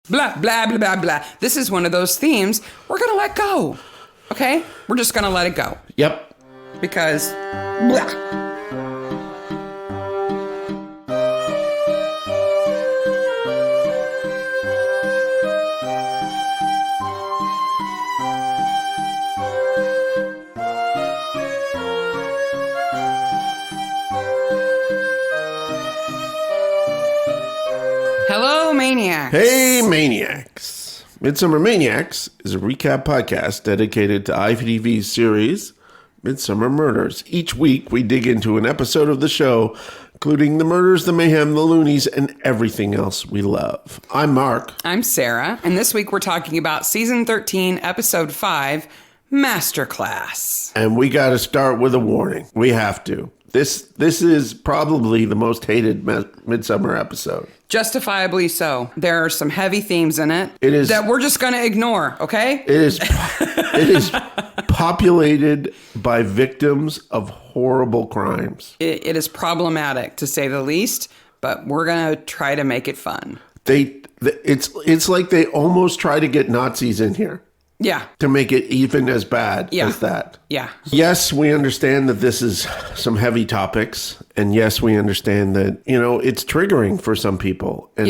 Blah, blah, blah, blah, blah. This is one of those themes we're going to let go. Okay? We're just going to let it go. Yep. Because, blah. Hello, Maniacs. Hey, Maniacs. Midsomer Maniacs is a recap podcast dedicated to IFTV's series, Midsomer Murders. Each week, we dig into an episode of the show, including the murders, the mayhem, the loonies, and everything else we love. I'm Mark. I'm Sarah, and this week we're talking about Season 13, Episode 5, Masterclass. And we got to start with a warning. We have to. This is probably the most hated Midsomer episode. Justifiably so. There are some heavy themes in it, is that we're just going to ignore, okay? It is populated by victims of horrible crimes. It is problematic, to say the least, but we're going to try to make it fun. It's like they almost try to get Nazis in here. Yeah. To make it even as bad as that. Yeah. Yes, we understand that this is some heavy topics. And yes, we understand that, it's triggering for some people. And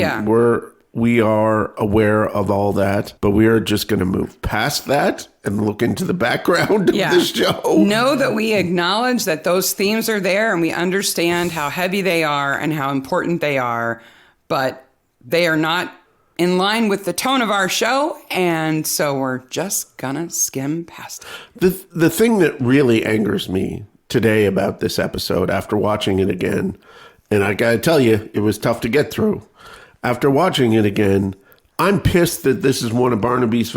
we are aware of all that. But we are just going to move past that and look into the background of the show. Know that we acknowledge that those themes are there and we understand how heavy they are and how important they are. But they are not in line with the tone of our show, and so we're just gonna skim past it. The thing that really angers me today about this episode, after watching it again, and I gotta tell you, it was tough to get through. After watching it again, I'm pissed that this is one of Barnaby's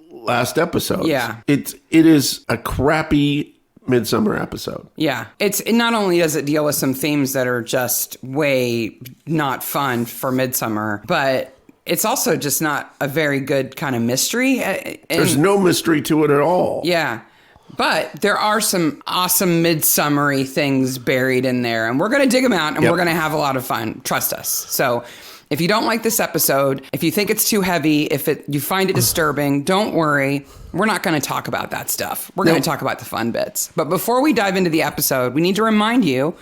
last episodes. Yeah. It is a crappy Midsomer episode. Yeah. Not only does it deal with some themes that are just way not fun for Midsomer, but it's also just not a very good kind of mystery. There's no mystery to it at all. Yeah. But there are some awesome midsummery things buried in there. And we're going to dig them out and we're going to have a lot of fun. Trust us. So if you don't like this episode, if you think it's too heavy, you find it disturbing, don't worry. We're not going to talk about that stuff. We're going to talk about the fun bits. But before we dive into the episode, we need to remind you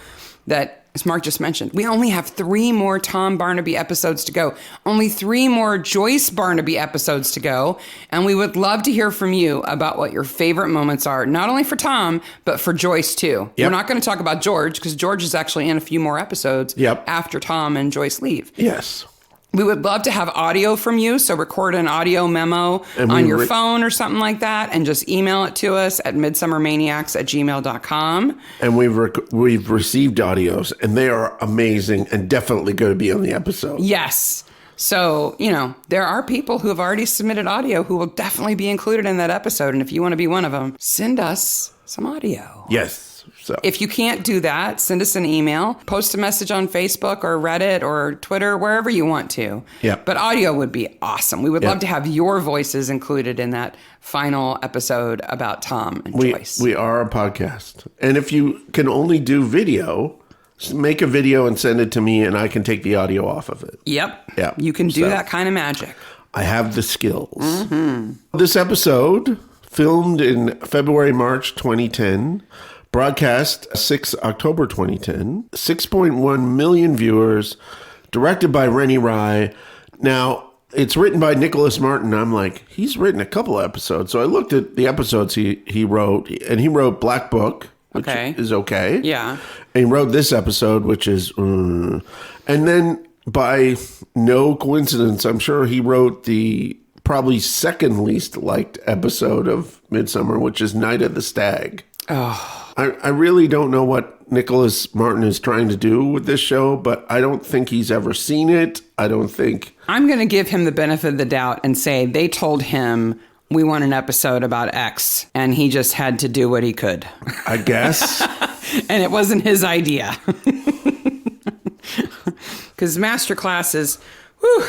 that, as Mark just mentioned, we only have 3 more Tom Barnaby episodes to go. Only 3 more Joyce Barnaby episodes to go. And we would love to hear from you about what your favorite moments are, not only for Tom, but for Joyce too. Yep. We're not going to talk about George because George is actually in a few more episodes after Tom and Joyce leave. Yes. We would love to have audio from you, so record an audio memo on your phone or something like that, and just email it to us at midsummermaniacs@gmail.com. And we've received audios, and they are amazing and definitely going to be on the episode. Yes. So, there are people who have already submitted audio who will definitely be included in that episode, and if you want to be one of them, send us some audio. Yes. So if you can't do that, send us an email, post a message on Facebook or Reddit or Twitter, wherever you want to. Yeah. But audio would be awesome. We would love to have your voices included in that final episode about Tom and Joyce. We are a podcast. And if you can only do video, make a video and send it to me and I can take the audio off of it. Yep. Yeah. You can do that kind of magic. I have the skills. Mm-hmm. This episode, filmed in February, March 2010, broadcast 6 October 2010, 6.1 million viewers, directed by Rennie Rye. Now, it's written by Nicholas Martin. I'm like, he's written a couple of episodes. So I looked at the episodes he wrote, and he wrote Black Book, which is okay. Yeah. And he wrote this episode, which is, and then by no coincidence, I'm sure he wrote the probably second least liked episode of Midsomer, which is Night of the Stag. Oh. I really don't know what Nicholas Martin is trying to do with this show, but I don't think he's ever seen it. I'm going to give him the benefit of the doubt and say they told him we want an episode about X, and he just had to do what he could. I guess. And it wasn't his idea. Because Masterclass is, whew.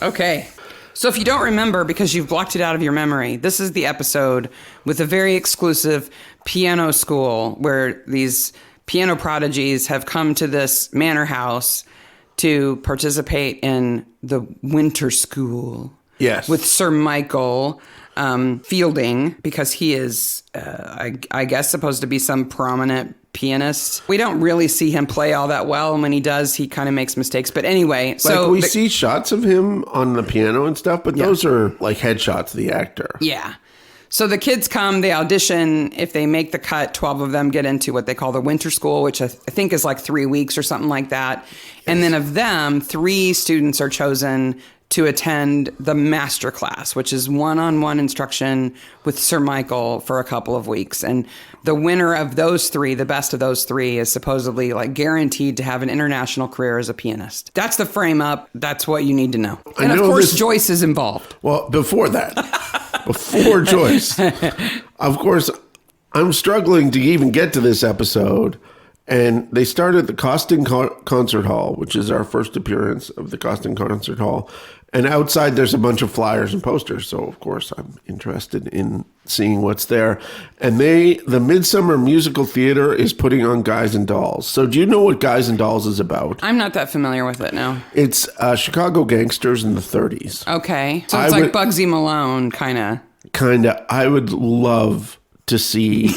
Okay. So if you don't remember because you've blocked it out of your memory, this is the episode with a very exclusive piano school where these piano prodigies have come to this manor house to participate in the winter school. Yes. With Sir Michael Fielding, because he is, I guess, supposed to be some prominent pianist. We don't really see him play all that well, and when he does, he kind of makes mistakes. But anyway, so we see shots of him on the piano and stuff, but those are like headshots of the actor. Yeah. So the kids come, they audition. If they make the cut, 12 of them get into what they call the winter school, which I think is like 3 weeks or something like that. Yes. And then of them, 3 students are chosen to attend the master class, which is one-on-one instruction with Sir Michael for a couple of weeks. And the winner of those 3, the best of those 3, is supposedly like guaranteed to have an international career as a pianist. That's the frame up. That's what you need to know. And of course, Joyce is involved. Well, before that, before Joyce, of course, I'm struggling to even get to this episode. And they start at the Costin Concert Hall, which is our first appearance of the Costin Concert Hall. And outside, there's a bunch of flyers and posters. So, of course, I'm interested in seeing what's there. And the Midsomer Musical Theater is putting on Guys and Dolls. So do you know what Guys and Dolls is about? I'm not that familiar with it, no. It's Chicago gangsters in the 30s. Okay. So it's like Bugsy Malone, kind of. Kind of. I would love to see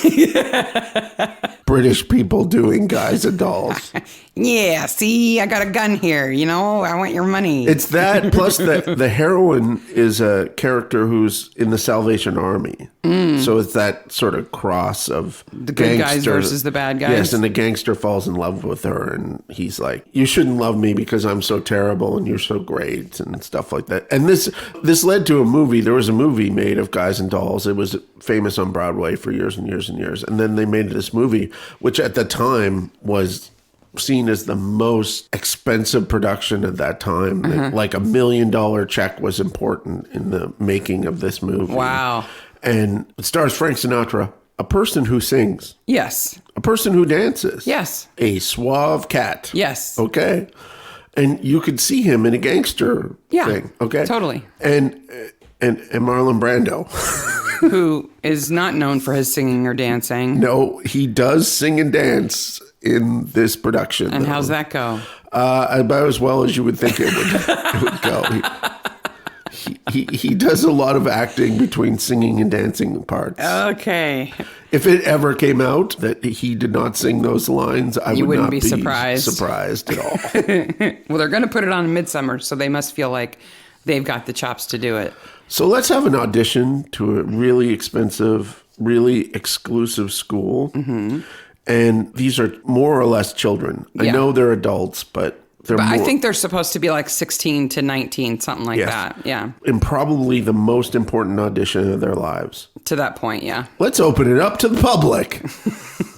British people doing Guys and Dolls. Yeah, see, I got a gun here, I want your money. It's that, plus the heroine is a character who's in the Salvation Army. So it's that sort of cross of the good guys versus the bad guys. Yes, and the gangster falls in love with her, and he's like, you shouldn't love me because I'm so terrible and you're so great, and stuff like that. And this led to a movie. There was a movie made of Guys and Dolls. It was famous on Broadway for years and years and years. And then they made this movie, which at the time was seen as the most expensive production at that time. Like $1 million check was important in the making of this movie. Wow. And it stars Frank Sinatra, a person who sings. Yes. A person who dances. Yes. A suave cat. Yes. Okay. And you could see him in a gangster thing. Okay. Totally. And Marlon Brando. Who is not known for his singing or dancing. No, he does sing and dance in this production. And how's that go? About as well as you would think it would go. He does a lot of acting between singing and dancing parts. Okay. If it ever came out that he did not sing those lines, I would not be surprised at all. Well, they're going to put it on Midsomer, so they must feel like they've got the chops to do it. So let's have an audition to a really expensive, really exclusive school. Mm-hmm. And these are more or less children. I know they're adults, but they're more. I think they're supposed to be like 16 to 19, something like that. Yeah. And probably the most important audition of their lives. To that point, yeah. Let's open it up to the public.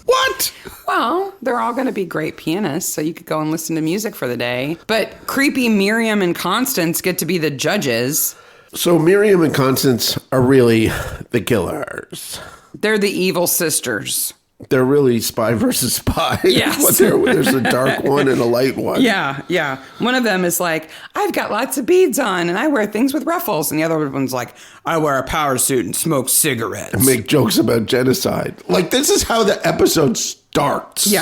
What? Well, they're all going to be great pianists, so you could go and listen to music for the day. But creepy Miriam and Constance get to be the judges. So Miriam and Constance are really the killers. They're the evil sisters. They're really spy versus spy. Yes. There's a dark one and a light one. Yeah. One of them is like, I've got lots of beads on and I wear things with ruffles. And the other one's like, I wear a power suit and smoke cigarettes. And make jokes about genocide. Like, this is how the episode starts.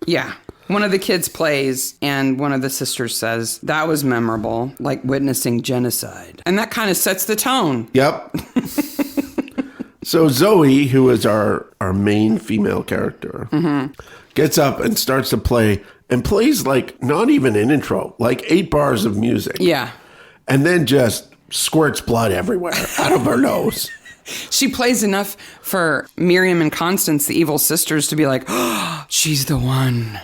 Yeah. One of the kids plays and one of the sisters says, that was memorable, like witnessing genocide. And that kind of sets the tone. Yep. So Zoe, who is our main female character, gets up and starts to play and plays like not even an intro, like 8 bars of music. Yeah. And then just squirts blood everywhere out of her nose. She plays enough for Miriam and Constance, the evil sisters, to be like, oh, she's the one.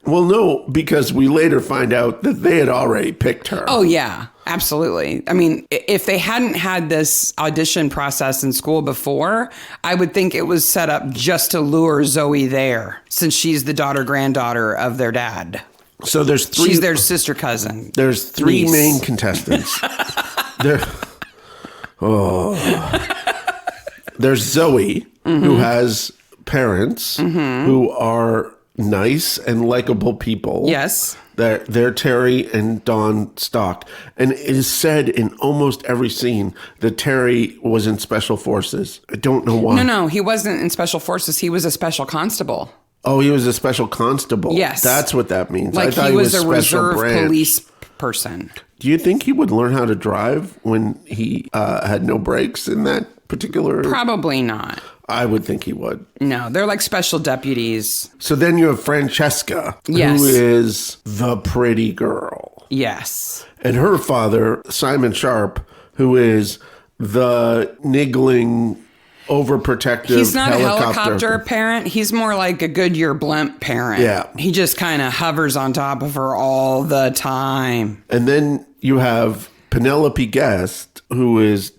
Well, no, because we later find out that they had already picked her. Oh, yeah, absolutely. I mean, if they hadn't had this audition process in school before, I would think it was set up just to lure Zoe there, since she's the daughter-granddaughter of their dad. So there's 3... She's their sister cousin. There's 3 niece. Main contestants. There's Zoe, who has parents who are nice and likable people. Yes. They're Terry and Dawn Stock. And it is said in almost every scene that Terry was in Special Forces. I don't know why. No, he wasn't in Special Forces. He was a special constable. Oh, he was a special constable. Yes. That's what that means. Like I thought he was a special reserve branch. police person. Do you think he would learn how to drive when he had no brakes in that particular? Probably not. I would think he would. No, they're like special deputies. So then you have Francesca, Yes. who is the pretty girl. Yes. And her father, Simon Sharp, who is the niggling, overprotective He's not a helicopter parent. He's more like a Goodyear blimp parent. Yeah. He just kind of hovers on top of her all the time. And then you have Penelope Guest, who is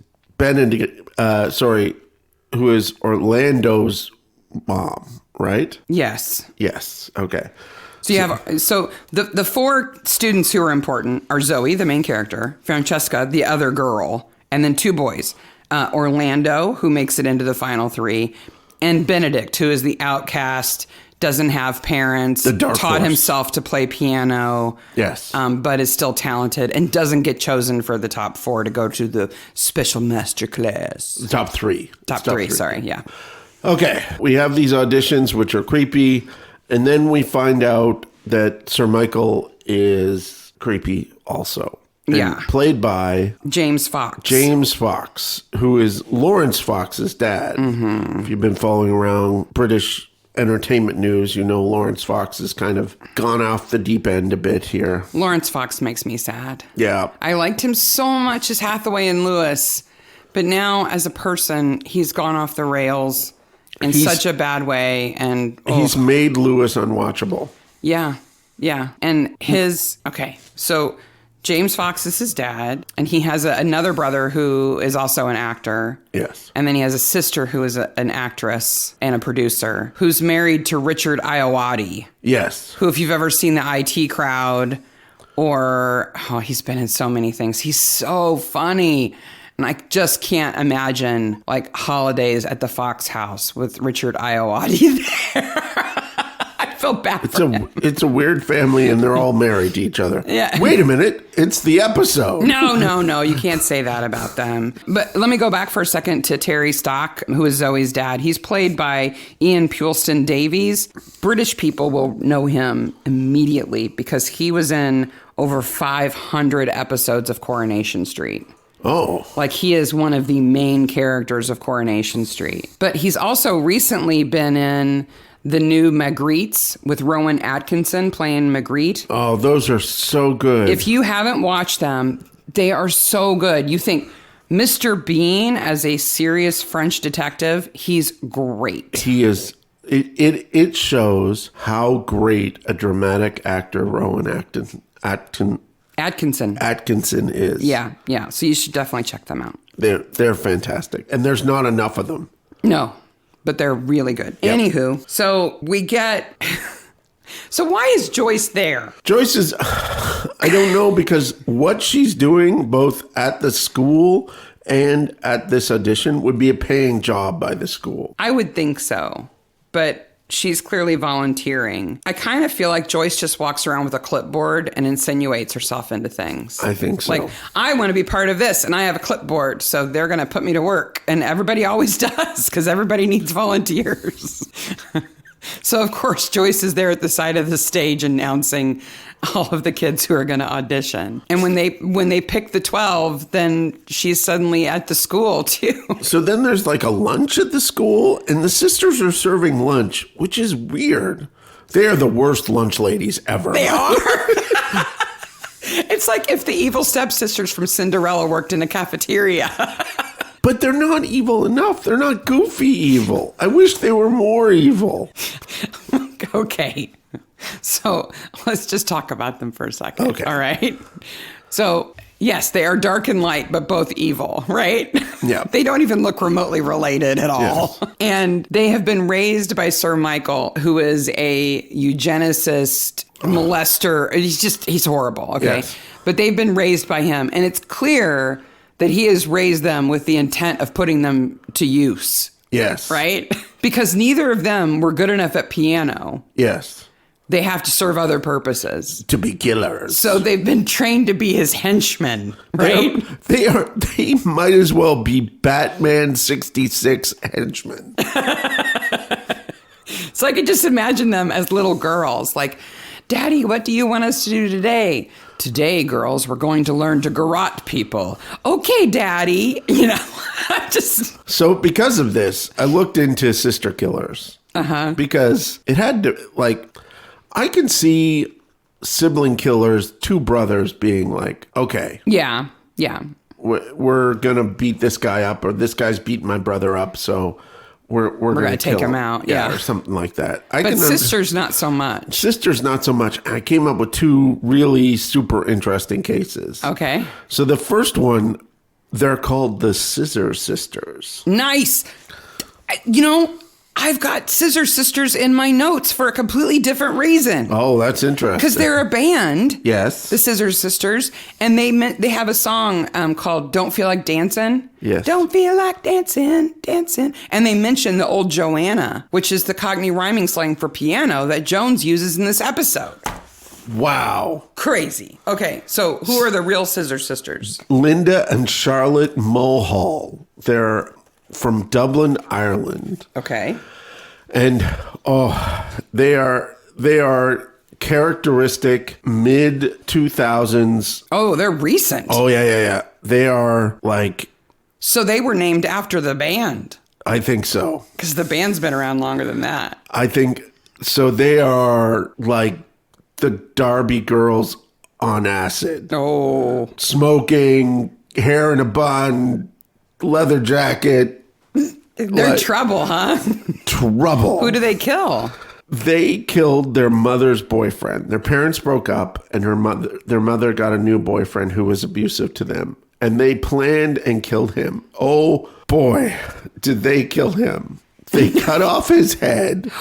who is Orlando's mom, right? Yes. Yes. Okay. So you have the four students who are important are Zoe, the main character, Francesca, the other girl, and then two boys. Orlando, who makes it into the final three, and Benedict, who is the outcast, doesn't have parents, the dark taught horse. himself to play piano, Yes, but is still talented and doesn't get chosen for the top four to go to the special master class. Top three. Top three, sorry, yeah. Okay, we have these auditions, which are creepy, and then we find out that Sir Michael is creepy also. Yeah. Played by James Fox. James Fox, who is Lawrence Fox's dad. Mm-hmm. If you've been following around British entertainment news, you know Lawrence Fox has kind of gone off the deep end a bit here. Lawrence Fox makes me sad. Yeah. I liked him so much as Hathaway and Lewis, but now as a person, he's gone off the rails in such a bad way. And he's made Lewis unwatchable. Yeah. Yeah. And so James Fox is his dad, and he has another brother who is also an actor. Yes. And then he has a sister who is an actress and a producer who's married to Richard Ayoade. Yes. Who, if you've ever seen the IT Crowd, he's been in so many things. He's so funny. And I just can't imagine like holidays at the Fox house with Richard Ayoade there. I feel bad for him. It's a weird family, and they're all married to each other. Yeah. Wait a minute. It's the episode. No. You can't say that about them. But let me go back for a second to Terry Stock, who is Zoe's dad. He's played by Ian Pulston Davies. British people will know him immediately because he was in over 500 episodes of Coronation Street. Oh. Like, he is one of the main characters of Coronation Street. But he's also recently been in the new Magrittes with Rowan Atkinson playing Magritte. Oh, those are so good. If you haven't watched them, they are so good. You think Mr. Bean as a serious French detective, he's great. He is. It shows how great a dramatic actor Rowan Atkinson is. Yeah. So you should definitely check them out. They're fantastic. And there's not enough of them. No, but they're really good. Yep. Anywho, so we get... So why is Joyce there? Joyce is... I don't know, because what she's doing both at the school and at this audition would be a paying job by the school. I would think so, but... She's clearly volunteering. I kind of feel like Joyce just walks around with a clipboard and insinuates herself into things. I think so. Like, I want to be part of this, and I have a clipboard, so they're going to put me to work. And everybody always does, because everybody needs volunteers. So, of course, Joyce is there at the side of the stage announcing all of the kids who are going to audition. And when they pick the 12, then she's suddenly at the school, too. So then there's like a lunch at the school, and the sisters are serving lunch, which is weird. They are the worst lunch ladies ever. They are. It's like if the evil stepsisters from Cinderella worked in a cafeteria. But they're not evil enough. They're not goofy evil. I wish they were more evil. Okay. So let's just talk about them for a second. Okay. All right. So, yes, they are dark and light, but both evil, right? Yeah. They don't even look remotely related at all. Yes. And they have been raised by Sir Michael, who is a eugenicist, molester. He's horrible. Okay. Yes. But they've been raised by him. And it's clear that he has raised them with the intent of putting them to use. Yes. Right? Because neither of them were good enough at piano. Yes. They have to serve other purposes. To be killers. So they've been trained to be his henchmen, right? They might as well be Batman 66 henchmen. So I could just imagine them as little girls, like, Daddy, what do you want us to do today? Today, girls, we're going to learn to garrote people. Okay, Daddy. You know, just... So because of this, I looked into sister killers. Uh-huh. Because it had to, like, I can see sibling killers, two brothers being like, okay. Yeah. We're going to beat this guy up, or this guy's beating my brother up, so... We're going to take him out, yeah. Or something like that. But sisters, not so much. Sisters, not so much. I came up with two really super interesting cases. Okay. So the first one, they're called the Scissor Sisters. Nice. You know, I've got Scissor Sisters in my notes for a completely different reason. Oh, that's interesting. Because they're a band. Yes. The Scissor Sisters. And they have a song called Don't Feel Like Dancing. Yes. Don't feel like dancing. And they mention the old Joanna, which is the Cockney rhyming slang for piano that Jones uses in this episode. Wow. Crazy. Okay, so who are the real Scissor Sisters? Linda and Charlotte Mulhall. They're from Dublin, Ireland. Okay. And they are characteristic mid 2000s. Oh, they're recent. Oh yeah. They are like. So they were named after the band. I think so. Because the band's been around longer than that. I think so. They are like the Derby Girls on acid. Oh. Smoking, hair in a bun, leather jacket. They're trouble, huh? Trouble. Who do they kill? They killed their mother's boyfriend. Their parents broke up, and their mother got a new boyfriend who was abusive to them. And they planned and killed him. Oh, boy, did they kill him. They cut off his head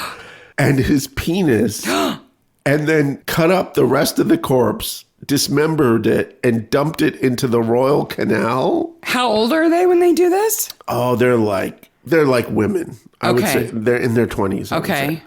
and his penis and then cut up the rest of the corpse, dismembered it, and dumped it into the Royal Canal. How old are they when they do this? Oh, they're like women. I would say they're in their 20s. Okay.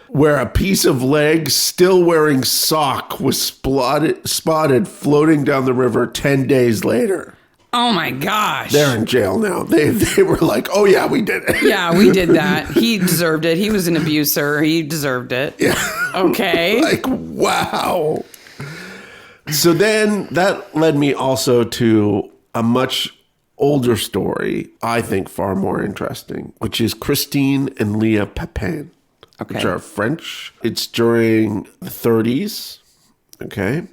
Where a piece of leg still wearing sock was spotted floating down the river 10 days later. Oh my gosh. They're in jail now. They were like, oh yeah, we did it. Yeah, we did that. He deserved it. He was an abuser. He deserved it. Yeah. Okay. Like, wow. So then that led me also to a much older story, I think far more interesting, which is Christine and Leah Pepin, which are French. It's during the 30s, okay?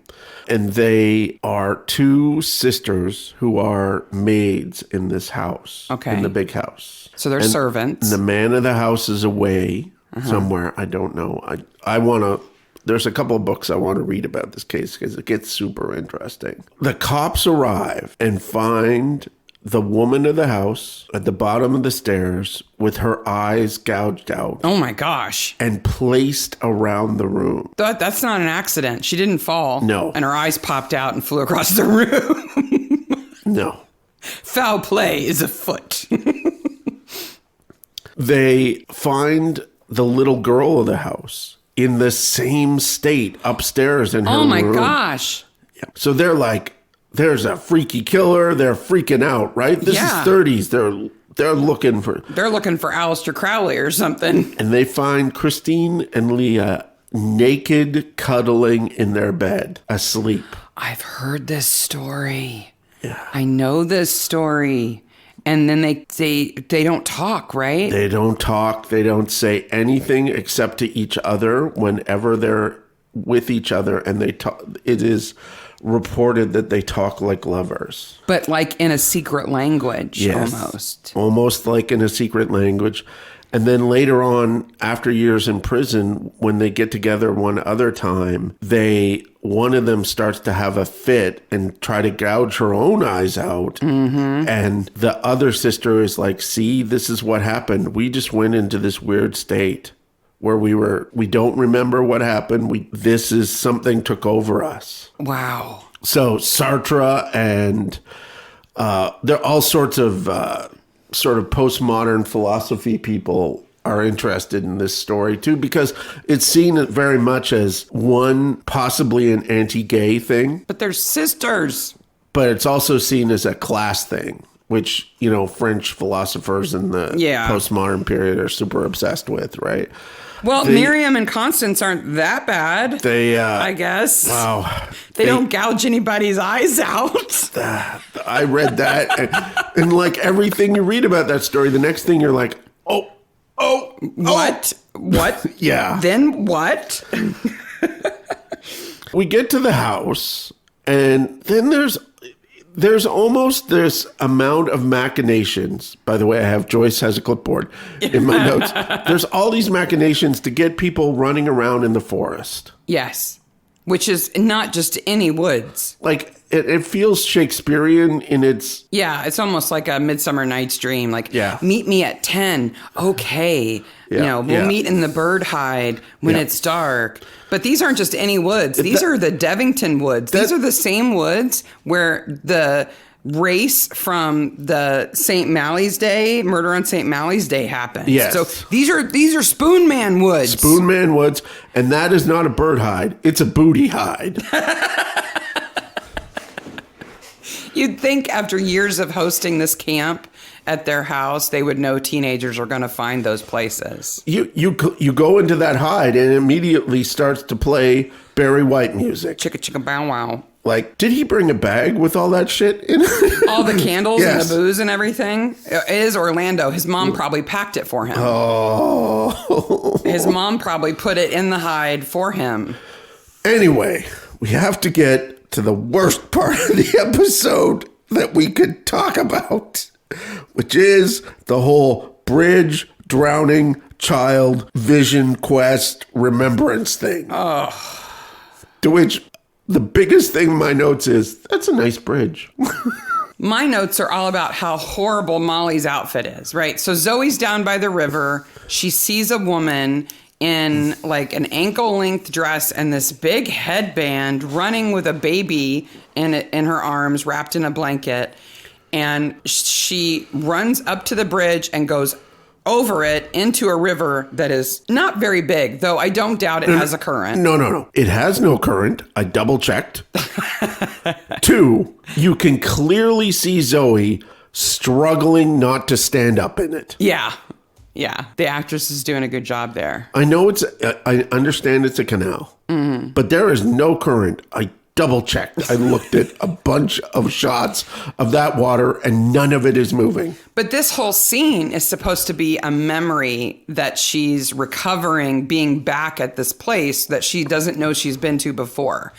And they are two sisters who are maids in this house, in the big house. So they're servants. And the man of the house is away somewhere. I don't know. I want to... There's a couple of books I want to read about this case because it gets super interesting. The cops arrive and find the woman of the house at the bottom of the stairs with her eyes gouged out. Oh my gosh. And placed around the room. That's not an accident. She didn't fall. No. And her eyes popped out and flew across the room. No. Foul play is afoot. They find the little girl of the house in the same state upstairs in her room. Oh my gosh. Yeah. So they're like, there's a freaky killer. They're freaking out, right? This is 30s. They're looking for... They're looking for Aleister Crowley or something. And they find Christine and Leah naked, cuddling in their bed, asleep. I've heard this story. Yeah. I know this story. And then they don't talk, right? They don't talk. They don't say anything except to each other whenever they're with each other. And they talk. It is reported that they talk like lovers. But like in a secret language, yes. almost. Almost like in a secret language. And then later on, after years in prison, when they get together one other time, one of them starts to have a fit and try to gouge her own eyes out. Mm-hmm. And the other sister is like, see, this is what happened. We just went into this weird state where we don't remember what happened. This is something took over us. Wow. So Sartre and there are all sorts of sort of postmodern philosophy people are interested in this story too, because it's seen very much as one, possibly an anti-gay thing. But they're sisters. But it's also seen as a class thing. which, French philosophers in the postmodern period are super obsessed with, right? Well, Miriam and Constance aren't that bad. I guess. Wow. They don't gouge anybody's eyes out. I read that. And like everything you read about that story, the next thing you're like, oh. What? What? Yeah. Then what? We get to the house, and then there's almost this amount of machinations. By the way, Joyce has a clipboard in my notes. There's all these machinations to get people running around in the forest. Yes. Which is not just any woods. Like, it feels Shakespearean in its... Yeah, it's almost like a Midsummer Night's Dream. Like, yeah. Meet me at 10. Okay. We'll meet in the bird hide when it's dark. But these aren't just any woods. These are the Devington woods. These are the same woods where the race from the St. Mally's Day, Murder on St. Mally's Day happened. Yes. So these are Spoon Man woods. Spoon Man woods. And that is not a bird hide. It's a booty hide. You'd think after years of hosting this camp at their house, they would know teenagers are going to find those places. You go into that hide and it immediately starts to play Barry White music. Chicka chicka bow wow. Like, did he bring a bag with all that shit in it? All the candles and the booze and everything? It is Orlando. His mom probably packed it for him. Oh. His mom probably put it in the hide for him. Anyway, we have to get to the worst part of the episode that we could talk about, which is the whole bridge, drowning, child, vision, quest, remembrance thing. Oh. To which the biggest thing in my notes is, that's a nice bridge. My notes are all about how horrible Molly's outfit is, right? So Zoe's down by the river. She sees a woman in like an ankle-length dress and this big headband running with a baby in her arms wrapped in a blanket. And she runs up to the bridge and goes over it into a river that is not very big, though I don't doubt it has a current. No. It has no current. I double-checked. 2, you can clearly see Zoe struggling not to stand up in it. Yeah, the actress is doing a good job there. I know I understand it's a canal, but there is no current. I double-checked. I looked at a bunch of shots of that water, and none of it is moving. But this whole scene is supposed to be a memory that she's recovering, being back at this place that she doesn't know she's been to before.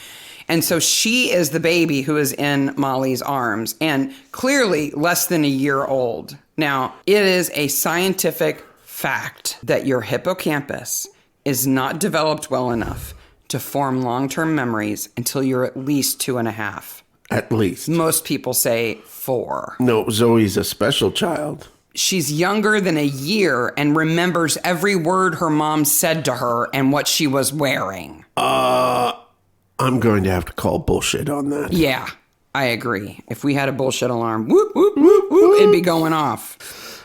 And so she is the baby who is in Molly's arms, and clearly less than a year old. Now, it is a scientific fact that your hippocampus is not developed well enough to form long-term memories until you're at least 2.5. At least. Most people say 4. No, Zoe's a special child. She's younger than a year and remembers every word her mom said to her and what she was wearing. I'm going to have to call bullshit on that. Yeah, I agree. If we had a bullshit alarm, whoop, whoop, whoop, whoop, it'd be going off.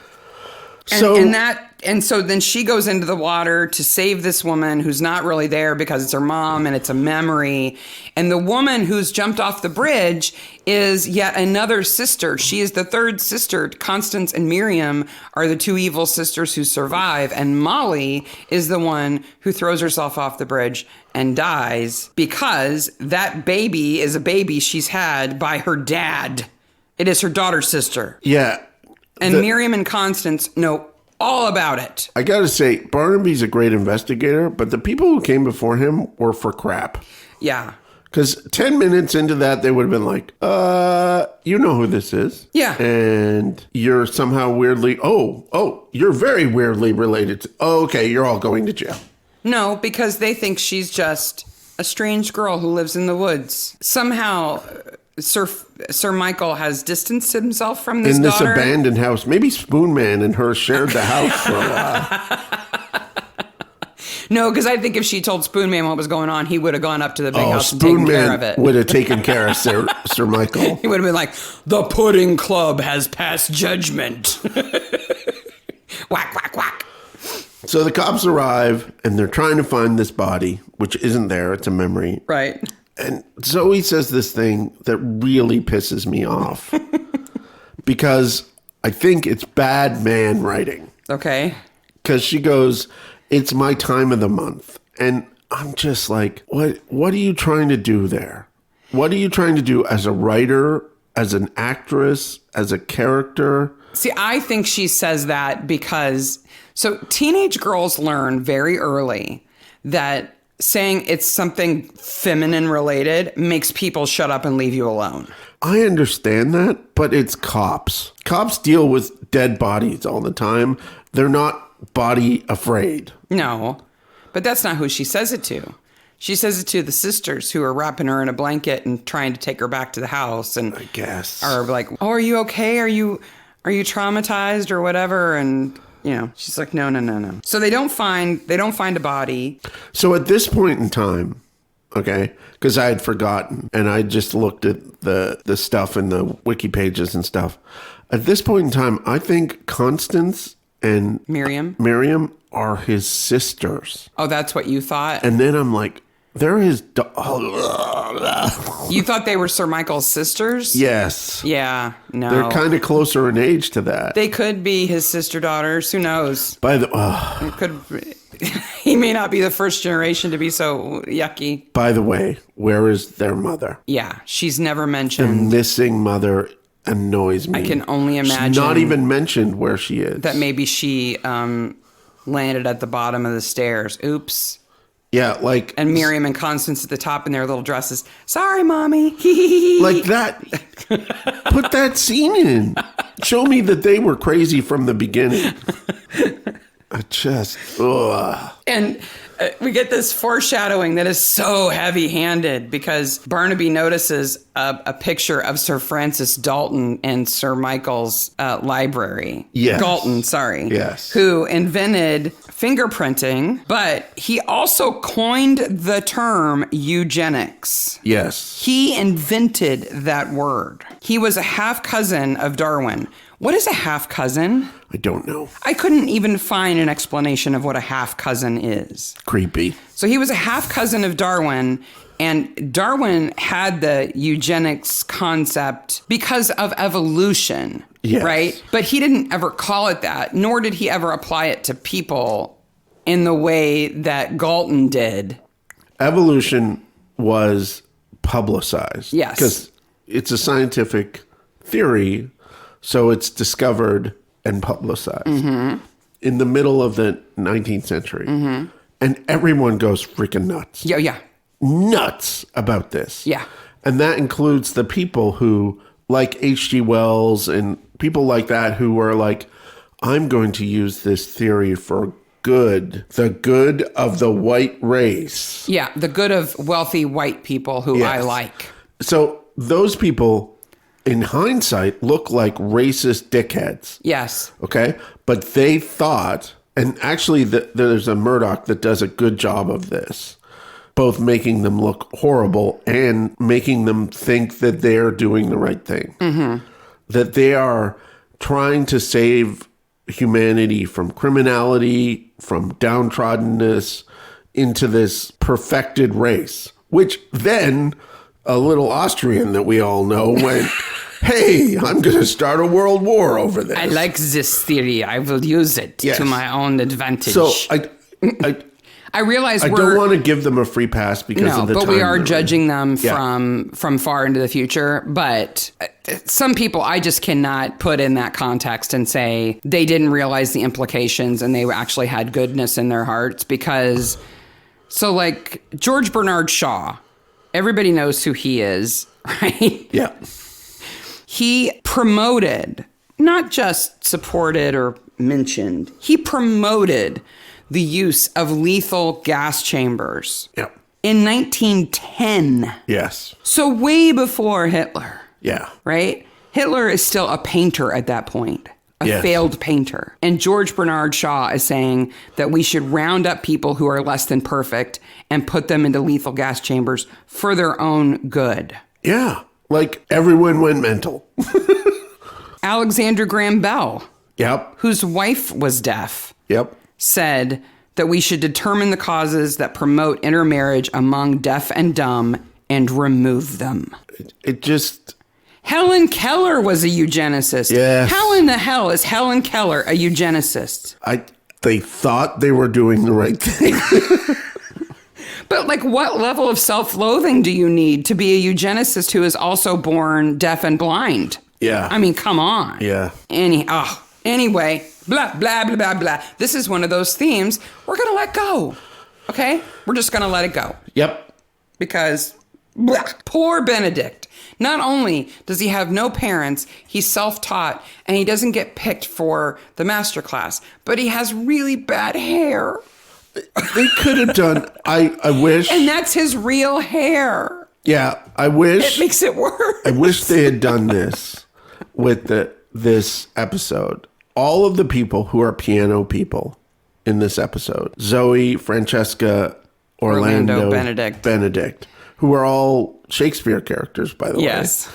And so then she goes into the water to save this woman who's not really there because it's her mom and it's a memory. And the woman who's jumped off the bridge is yet another sister. She is the third sister. Constance and Miriam are the 2 evil sisters who survive. And Molly is the one who throws herself off the bridge and dies because that baby is a baby she's had by her dad. It is her daughter's sister. Yeah. And Miriam and Constance know all about it. I gotta say, Barnaby's a great investigator, but the people who came before him were for crap. Yeah. Because 10 minutes into that, they would have been like, you know who this is. Yeah. And you're somehow weirdly, you're very weirdly related to, okay, you're all going to jail. No, because they think she's just a strange girl who lives in the woods. Somehow, Sir Michael has distanced himself from this daughter. In this abandoned house. Maybe Spoon Man and her shared the house for a while. No, because I think if she told Spoon Man what was going on, he would have gone up to the big house and taken care of it. Would have taken care of Sir Michael. He would have been like, the Pudding Club has passed judgment. Whack, whack, whack. So the cops arrive, and they're trying to find this body, which isn't there. It's a memory. Right. And Zoe says this thing that really pisses me off. because I think it's bad man writing. Okay. Because she goes, it's my time of the month. And I'm just like, what are you trying to do there? What are you trying to do as a writer, as an actress, as a character? See, I think she says that because, so teenage girls learn very early that saying it's something feminine related makes people shut up and leave you alone. I understand that, but it's cops. Cops deal with dead bodies all the time. They're not body afraid. No, but that's not who she says it to. She says it to the sisters who are wrapping her in a blanket and trying to take her back to the house, and I guess are like, "Oh, are you okay? Are you traumatized or whatever?" And she's like, "No." So they don't find a body. So at this point in time, okay, because I had forgotten and I just looked at the stuff in the wiki pages and stuff. At this point in time, I think Constance and Miriam are his sisters. Oh, that's what you thought? And then I'm like, they're his... You thought they were Sir Michael's sisters? Yes. Yeah, no. They're kind of closer in age to that. They could be his sister daughters. Who knows? It could. He may not be the first generation to be so yucky. By the way, where is their mother? Yeah, she's never mentioned. The missing mother annoys me. I can only imagine. She's not even mentioned where she is. That maybe she landed at the bottom of the stairs. Oops. Yeah, like... And Miriam and Constance at the top in their little dresses. Sorry, Mommy. Like that. Put that scene in. Show me that they were crazy from the beginning. Ugh. And we get this foreshadowing that is so heavy-handed because Barnaby notices a picture of Sir Francis Dalton in Sir Michael's library. Yes. Galton, sorry. Yes. Who invented fingerprinting, but he also coined the term eugenics. Yes. He invented that word. He was a half-cousin of Darwin. What is a half-cousin? I don't know. I couldn't even find an explanation of what a half-cousin is. Creepy. So he was a half-cousin of Darwin, and Darwin had the eugenics concept because of evolution, yes. Right? But he didn't ever call it that, nor did he ever apply it to people in the way that Galton did. Evolution was publicized. Yes. Because it's a scientific theory, so it's discovered and publicized in the middle of the 19th century. And everyone goes freaking nuts. Yeah. Nuts about this. Yeah. And that includes the people who, like H.G. Wells and people like that, who were like, I'm going to use this theory for good. The good of the white race. Yeah, the good of wealthy white people who I like. So those people, in hindsight, look like racist dickheads. Yes. Okay? But they thought, and actually there's a Murdoch that does a good job of this, both making them look horrible and making them think that they're doing the right thing. That they are trying to save humanity from criminality, from downtroddenness, into this perfected race, which then a little Austrian that we all know went, hey, I'm going to start a world war over this. I like this theory. I will use it to my own advantage. So I realize I don't want to give them a free pass because of the time. But we are judging them from far into the future. But some people I just cannot put in that context and say they didn't realize the implications and they actually had goodness in their hearts because, so like George Bernard Shaw, everybody knows who he is, right? Yeah. He promoted, not just supported or mentioned, he promoted the use of lethal gas chambers in 1910. Yes. So way before Hitler. Yeah. Right? Hitler is still a painter at that point, a failed painter. And George Bernard Shaw is saying that we should round up people who are less than perfect and put them into lethal gas chambers for their own good. Yeah. Like everyone went mental. Alexander Graham Bell. Yep. Whose wife was deaf. Yep. Said that we should determine the causes that promote intermarriage among deaf and dumb and remove them. It just... Helen Keller was a eugenicist. Yes. How in the hell is Helen Keller a eugenicist? They thought they were doing the right thing. But like, what level of self-loathing do you need to be a eugenicist who is also born deaf and blind? Yeah. I mean, come on. Yeah. Anyway, blah, blah, blah, blah, blah. This is one of those themes we're going to let go. Okay? We're just going to let it go. Yep. Because, blah, poor Benedict. Not only does he have no parents, he's self-taught, and he doesn't get picked for the master class, but he has really bad hair. They could have done, I wish. And that's his real hair. Yeah, I wish. It makes it worse. I wish they had done this with this episode. All of the people who are piano people in this episode, Zoe, Francesca, Orlando, Benedict, who are all Shakespeare characters, by the way. Yes.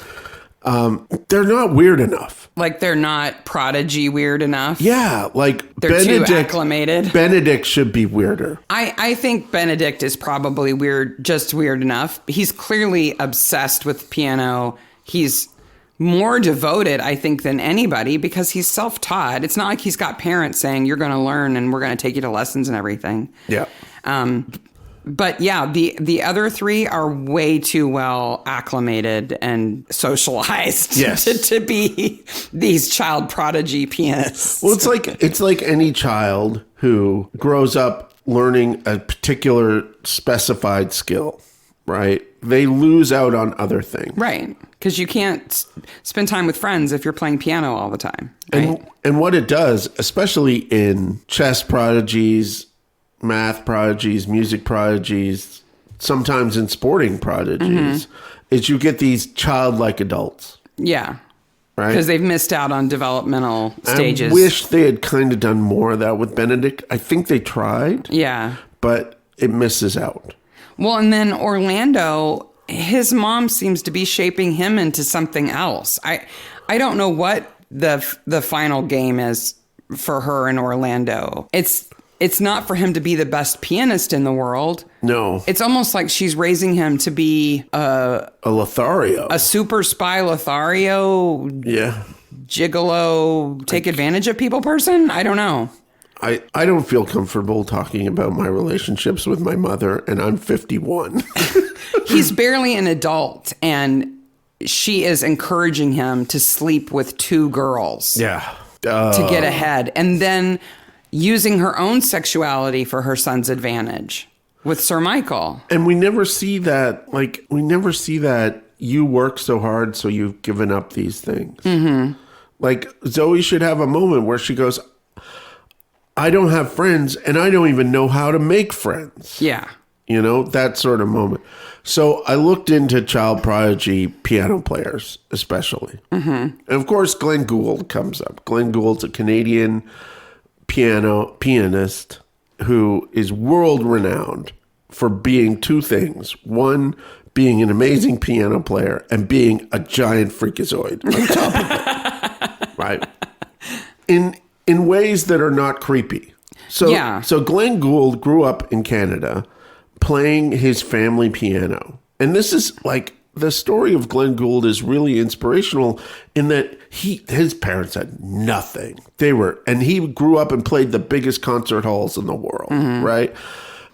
They're not weird enough. Like they're not prodigy weird enough. Yeah, like they're too acclimated. Benedict should be weirder. I think Benedict is probably weird, just weird enough. He's clearly obsessed with piano. He's more devoted, I think, than anybody because he's self-taught. It's not like he's got parents saying, you're going to learn and we're going to take you to lessons and everything. Yeah. But yeah, the other three are way too well acclimated and socialized to be these child prodigy pianists. Well, it's like any child who grows up learning a particular specified skill, right? They lose out on other things. Right. Because you can't spend time with friends if you're playing piano all the time. Right? And what it does, especially in chess prodigies, math prodigies, music prodigies, sometimes in sporting prodigies, is you get these childlike adults. Yeah. Right? Because they've missed out on developmental stages. I wish they had kind of done more of that with Benedict. I think they tried. Yeah. But it misses out. Well, and then Orlando, his mom seems to be shaping him into something else. I don't know what the final game is for her in Orlando. It's not for him to be the best pianist in the world. No. It's almost like she's raising him to be a Lothario. A super spy Lothario. Yeah. Gigolo, take advantage of people person? I don't know. I don't feel comfortable talking about my relationships with my mother, and I'm 51. He's barely an adult, and she is encouraging him to sleep with two girls. Yeah. To get ahead. And then using her own sexuality for her son's advantage with Sir Michael. And we never see that, you work so hard, so you've given up these things. Mm-hmm. Like, Zoe should have a moment where she goes, I don't have friends, and I don't even know how to make friends. Yeah. You know, that sort of moment. So I looked into child prodigy piano players, especially. Mm-hmm. And of course, Glenn Gould comes up. Glenn Gould's a Canadian pianist who is world renowned for being two things. One, being an amazing piano player, and being a giant freakazoid on top of it. Right? In ways that are not creepy. So Glenn Gould grew up in Canada playing his family piano. And this is like, the story of Glenn Gould is really inspirational in that his parents had nothing. And he grew up and played the biggest concert halls in the world, right?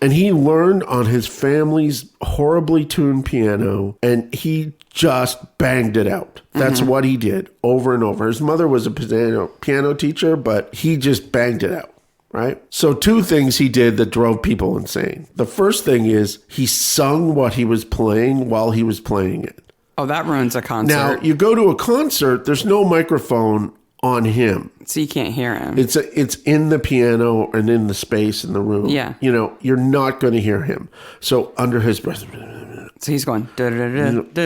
And he learned on his family's horribly tuned piano, and he just banged it out. That's what he did over and over. His mother was a piano teacher, but he just banged it out, right? So two things he did that drove people insane. The first thing is he sung what he was playing while he was playing it. Oh, that ruins a concert. Now, you go to a concert, there's no microphone on him. So you can't hear him. It's in the piano and in the space in the room. Yeah. You know, you're not going to hear him. So under his breath. So he's going. And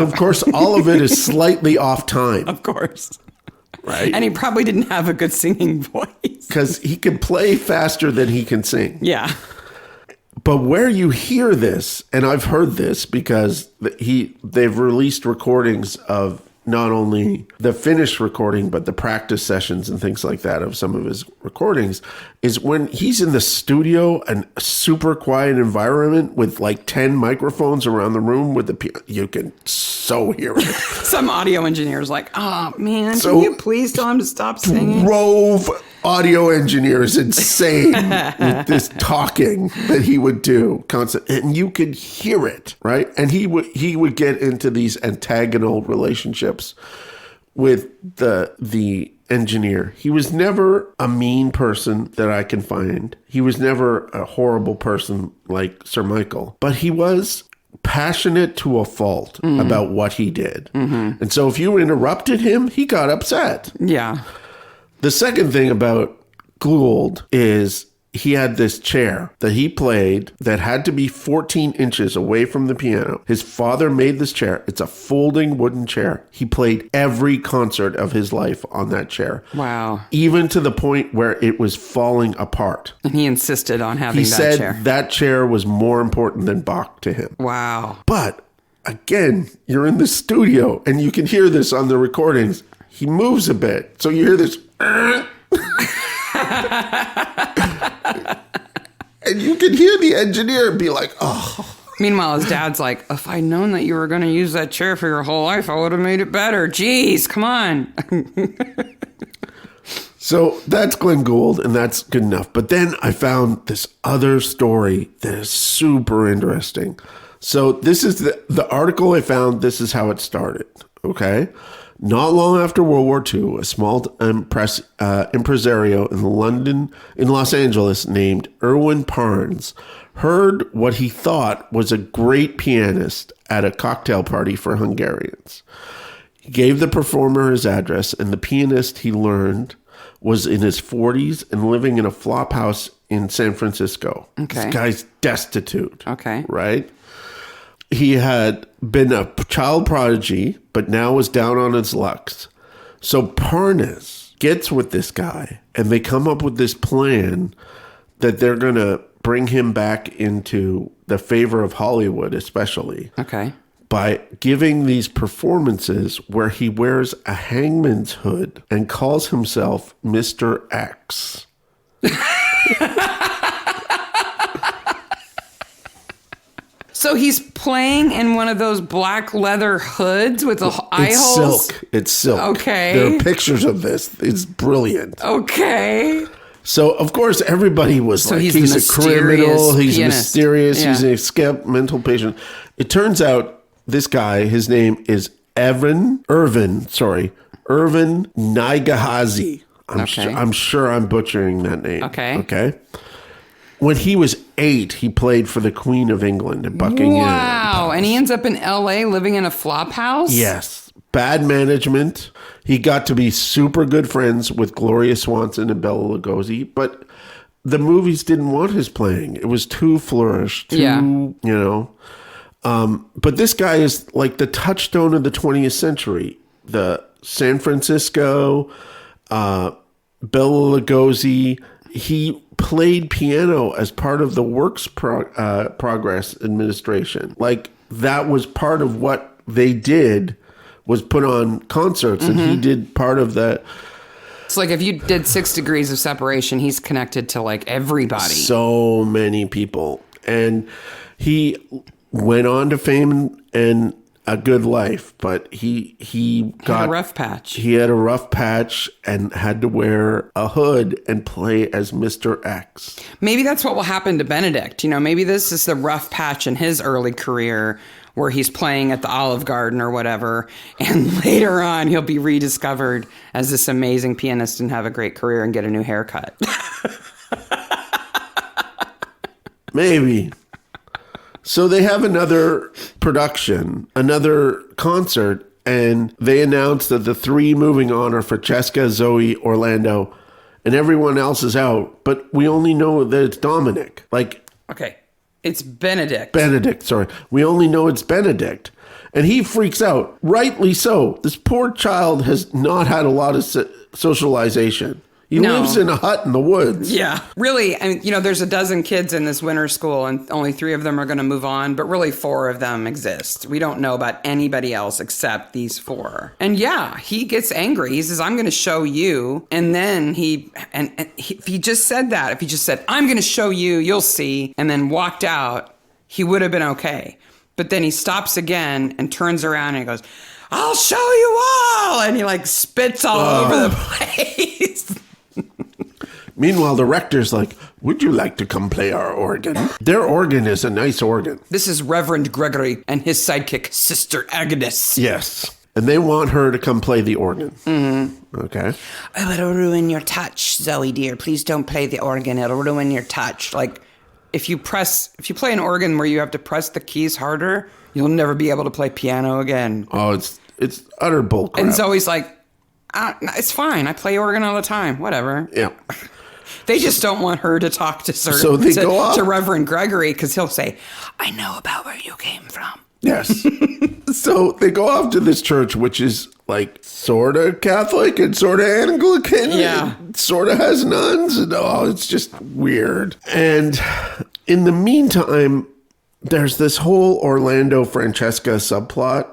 of course, all of it is slightly off time. Of course. Right. And he probably didn't have a good singing voice. Because he can play faster than he can sing. Yeah. But where you hear this, and I've heard this because they've released recordings of not only the finished recording, but the practice sessions and things like that of some of his recordings, is when he's in the studio, and a super quiet environment with like 10 microphones around the room with the piano, you can so hear it. Some audio engineer's like, oh man, can you please tell him to stop singing? Drove audio engineers insane with this talking that he would do constant, and you could hear it, right? And he would get into these antagonal relationships with the engineer. He was never a mean person that I can find. He was never a horrible person like Sir Michael, but he was passionate to a fault about what he did. And so if you interrupted him, he got upset. Yeah. The second thing about Gould is he had this chair that he played that had to be 14 inches away from the piano. His father made this chair. It's a folding wooden chair. He played every concert of his life on that chair. Wow. Even to the point where it was falling apart. And he insisted on having He that said chair. that chair was more important than Bach to him. Wow. But again, you're in the studio and you can hear this on the recordings. He moves a bit. So you hear this. And you can hear the engineer be like, oh. Meanwhile, his dad's like, if I'd known that you were going to use that chair for your whole life, I would have made it better. Jeez, come on. So that's Glenn Gould, and that's good enough. But then I found this other story that is super interesting. So this is the article I found. This is how it started, okay? Not long after World War II, a small impresario in Los Angeles named Erwin Parnes heard what he thought was a great pianist at a cocktail party for Hungarians. He gave the performer his address, and the pianist, he learned, was in his 40s and living in a flop house in San Francisco. Okay. This guy's destitute. Okay. Right? He had been a child prodigy, but now was down on his luck. So Parnes gets with this guy, and they come up with this plan that they're going to bring him back into the favor of Hollywood, especially. Okay. By giving these performances where he wears a hangman's hood and calls himself Mr. X. So he's playing in one of those black leather hoods with the eye holes? It's silk. Okay. There are pictures of this. It's brilliant. Okay. So, of course, everybody was So like, he's he's a criminal, he's pianist. mysterious, Yeah. he's an escaped mental patient. It turns out this guy, his name is Irvin Naigahazi. I'm sure I'm butchering that name. Okay. When he was 8, he played for the Queen of England at Buckingham Wow. Palace. And he ends up in L.A. living in a flop house? Yes. Bad management. He got to be super good friends with Gloria Swanson and Bela Lugosi, but the movies didn't want his playing. It was too flourished, but this guy is like the touchstone of the 20th century. The San Francisco, Bela Lugosi, he played piano as part of the Works Progress Administration. Like, that was part of what they did, was put on concerts, and he did part of that. It's like if you did 6 Degrees of Separation, he's connected to like everybody. So many people. And he went on to fame and a good life, but he got a rough patch. He had a rough patch and had to wear a hood and play as Mr. X. Maybe that's what will happen to Benedict. Maybe this is the rough patch in his early career where he's playing at the Olive Garden or whatever, and later on he'll be rediscovered as this amazing pianist and have a great career and get a new haircut. Maybe. So they have another production, another concert, and they announce that the 3 moving on are Francesca, Zoe, Orlando, and everyone else is out. But we only know that it's Dominic. Okay, it's Benedict. We only know it's Benedict. And he freaks out, rightly so. This poor child has not had a lot of socialization. He lives in a hut in the woods. Yeah. Really, I mean, there's a dozen kids in this winter school and only 3 of them are going to move on, but really 4 of them exist. We don't know about anybody else except these 4. And yeah, he gets angry. He says, I'm going to show you. And then if he just said that, if he just said, I'm going to show you, you'll see, and then walked out, he would have been okay. But then he stops again and turns around and he goes, I'll show you all. And he spits all over the place. Meanwhile, the rector's like, would you like to come play our organ? Their organ is a nice organ. This is Reverend Gregory and his sidekick, Sister Agnes. Yes. And they want her to come play the organ. Mm-hmm. Okay. Oh, it'll ruin your touch, Zoe dear. Please don't play the organ. It'll ruin your touch. If you play an organ where you have to press the keys harder, you'll never be able to play piano again. Oh, it's utter bullcrap. And Zoe's like, it's fine. I play organ all the time. Whatever. Yeah. They just don't want her to talk to to Reverend Gregory because he'll say, I know about where you came from. Yes. So they go off to this church, which is sort of Catholic and sort of Anglican. Yeah. Sort of has nuns. And it's just weird. And in the meantime, there's this whole Orlando Francesca subplot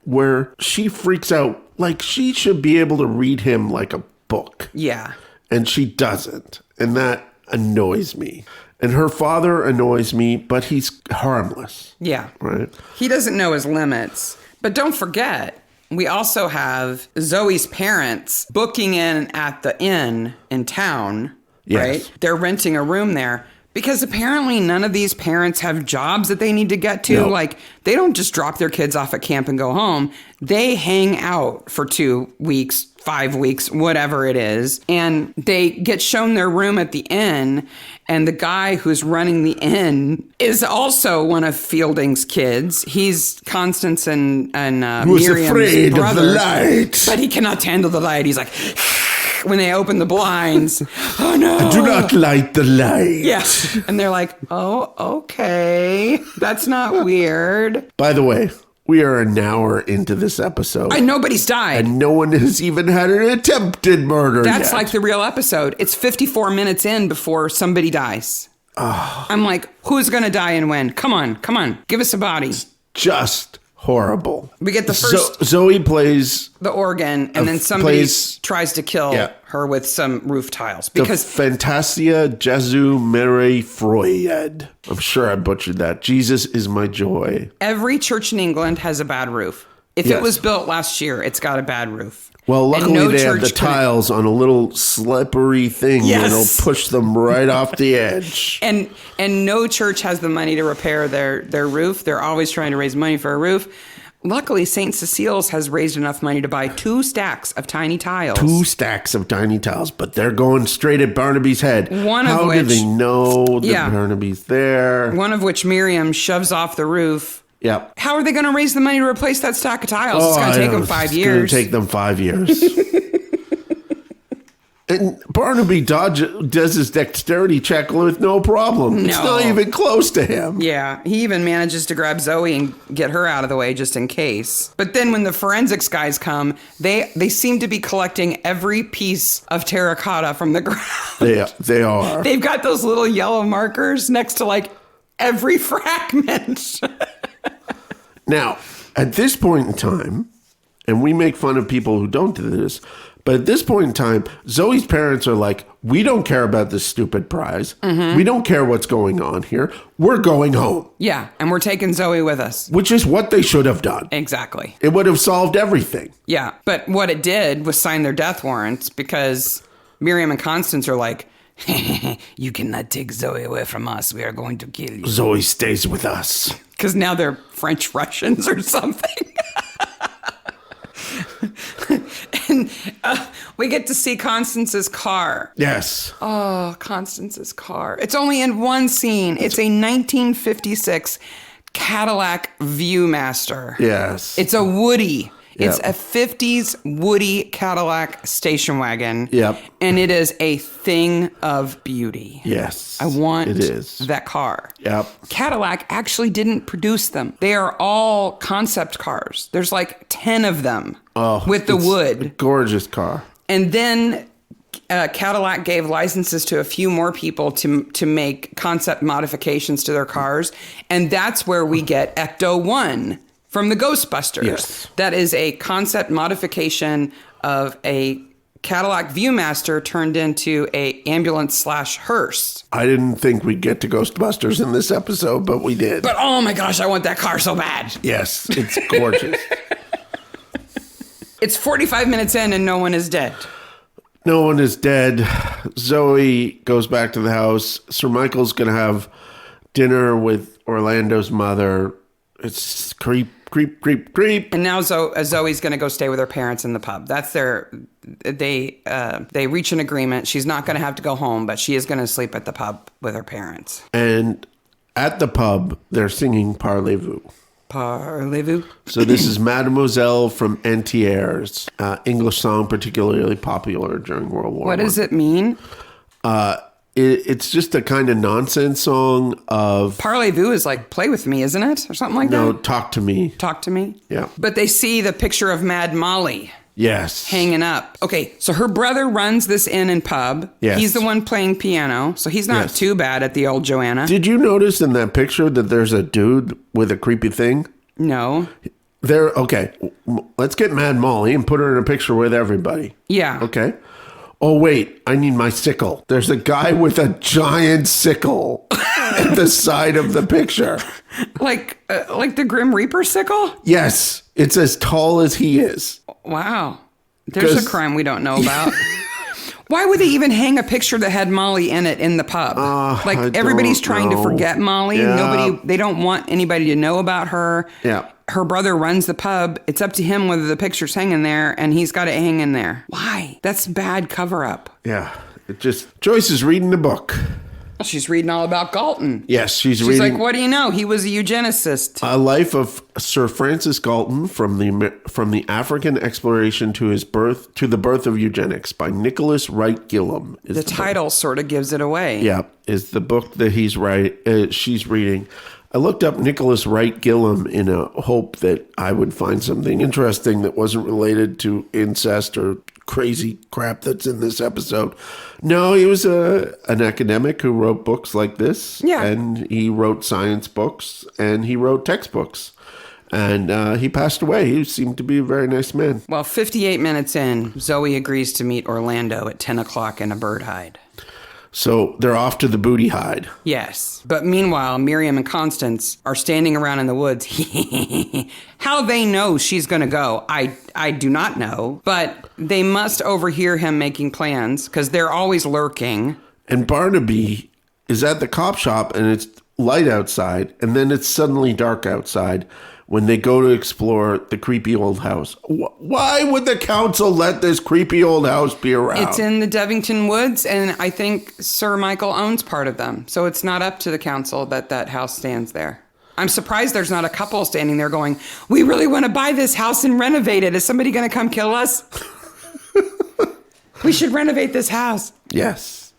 where she freaks out she should be able to read him like a book. Yeah. And she doesn't. And that annoys me. And her father annoys me, but he's harmless. Yeah. Right? He doesn't know his limits. But don't forget, we also have Zoe's parents booking in at the inn in town, right? They're renting a room there. Because apparently none of these parents have jobs that they need to get to. No. They don't just drop their kids off at camp and go home. They hang out for 2 weeks, 5 weeks, whatever it is. And they get shown their room at the inn. And the guy who's running the inn is also one of Fielding's kids. He's Constance and Who's Miriam's afraid brother. of the light. But he cannot handle the light. He's like... when they open the blinds, oh no. Do not light the light. Yeah. And they're like, oh, okay. That's not weird. By the way, we are an hour into this episode. And nobody's died. And no one has even had an attempted murder That's yet. like the real episode. It's 54 minutes in before somebody dies. Oh. I'm like, who's going to die and when? Come on. Give us a body. Just horrible. We get the first... Zoe plays... the organ, and then somebody tries to kill her with some roof tiles. Because the Fantasia Jesu Mere Freud. I'm sure I butchered that. Jesus is my joy. Every church in England has a bad roof. If it was built last year, it's got a bad roof. Well, luckily they have the tiles on a little slippery thing that'll push them right off the edge. And no church has the money to repair their roof. They're always trying to raise money for a roof. Luckily, St. Cecile's has raised enough money to buy 2 stacks of tiny tiles. 2 stacks of tiny tiles, but they're going straight at Barnaby's head. How do they know that Barnaby's there? One of which Miriam shoves off the roof. Yep. How are they going to raise the money to replace that stack of tiles? It's going to take them 5 years. It's going to take them 5 years. And Barnaby does his dexterity check with no problem. No. It's not even close to him. Yeah, he even manages to grab Zoe and get her out of the way just in case. But then when the forensics guys come, they seem to be collecting every piece of terracotta from the ground. They are. They've got those little yellow markers next to every fragment. Now, at this point in time, and we make fun of people who don't do this, but at this point in time, Zoe's parents are like, we don't care about this stupid prize. Mm-hmm. We don't care what's going on here. We're going home. Yeah, and we're taking Zoe with us. Which is what they should have done. Exactly. It would have solved everything. Yeah, but what it did was sign their death warrants because Miriam and Constance are like, you cannot take Zoe away from us. We are going to kill you. Zoe stays with us. Because now they're French Russians or something. And we get to see Constance's car. Yes. Oh, Constance's car. It's only in one scene. It's a 1956 Cadillac Viewmaster. Yes. It's a Woody. It's a 50s Woody Cadillac station wagon. Yep. And it is a thing of beauty. Yes. I want it is. that car. Yep. Cadillac actually didn't produce them. They are all concept cars. There's 10 of them with the wood. A gorgeous car. And then Cadillac gave licenses to a few more people to make concept modifications to their cars. And that's where we get Ecto-1 from the Ghostbusters. Yes. That is a concept modification of a Cadillac Viewmaster turned into a ambulance/hearse. I didn't think we'd get to Ghostbusters in this episode, but we did. But oh my gosh, I want that car so bad. Yes, it's gorgeous. It's 45 minutes in and no one is dead. No one is dead. Zoe goes back to the house. Sir Michael's going to have dinner with Orlando's mother. It's creep. And now Zoe's going to go stay with her parents in the pub. That's they reach an agreement. She's not going to have to go home, but she is going to sleep at the pub with her parents. And at the pub, they're singing Parlez-vous. Parlez-vous. So this is Mademoiselle from Entière's English song, particularly popular during World War I. What does it mean? It's just a kind of nonsense song of... Parlez-vous is like play with me, isn't it? Or something like that? No, talk to me. Talk to me? Yeah. But they see the picture of Mad Molly. Yes. Hanging up. Okay, so her brother runs this inn and pub. Yes. He's the one playing piano, so he's not too bad at the old Joanna. Did you notice in that picture that there's a dude with a creepy thing? No. Okay, let's get Mad Molly and put her in a picture with everybody. Yeah. Okay. Oh, wait, I need my sickle. There's a guy with a giant sickle at the side of the picture. Like the Grim Reaper sickle? Yes, it's as tall as he is. Wow. There's a crime we don't know about. Why would they even hang a picture that had Molly in it in the pub? Everybody's trying to forget Molly. Yeah. They don't want anybody to know about her. Yeah. Her brother runs the pub. It's up to him whether the picture's hanging there, and he's got it hang in there. Why? That's bad cover up. Yeah. Joyce is reading a book. Well, she's reading all about Galton. Yes, she's reading. reading. Like, what do you know? He was a eugenicist. A life of Sir Francis Galton from the African exploration to the birth of eugenics by Nicholas Wright Gillum. The title sort of gives it away. Yeah, is the book that she's reading. I looked up Nicholas Wright Gillum in a hope that I would find something interesting that wasn't related to incest or crazy crap that's in this episode. No, he was an academic who wrote books like this. Yeah. And he wrote science books and he wrote textbooks. And he passed away. He seemed to be a very nice man. Well, 58 minutes in, Zoe agrees to meet Orlando at 10 o'clock in a bird hide. So they're off to the booty hide. Yes. But meanwhile, Miriam and Constance are standing around in the woods. How they know she's going to go, I do not know. But they must overhear him making plans because they're always lurking. And Barnaby is at the cop shop and it's light outside. And then it's suddenly dark outside when they go to explore the creepy old house. Why would the council let this creepy old house be around? It's in the Devington Woods, and I think Sir Michael owns part of them. So it's not up to the council that house stands there. I'm surprised there's not a couple standing there going, we really want to buy this house and renovate it. Is somebody going to come kill us? We should renovate this house. Yes.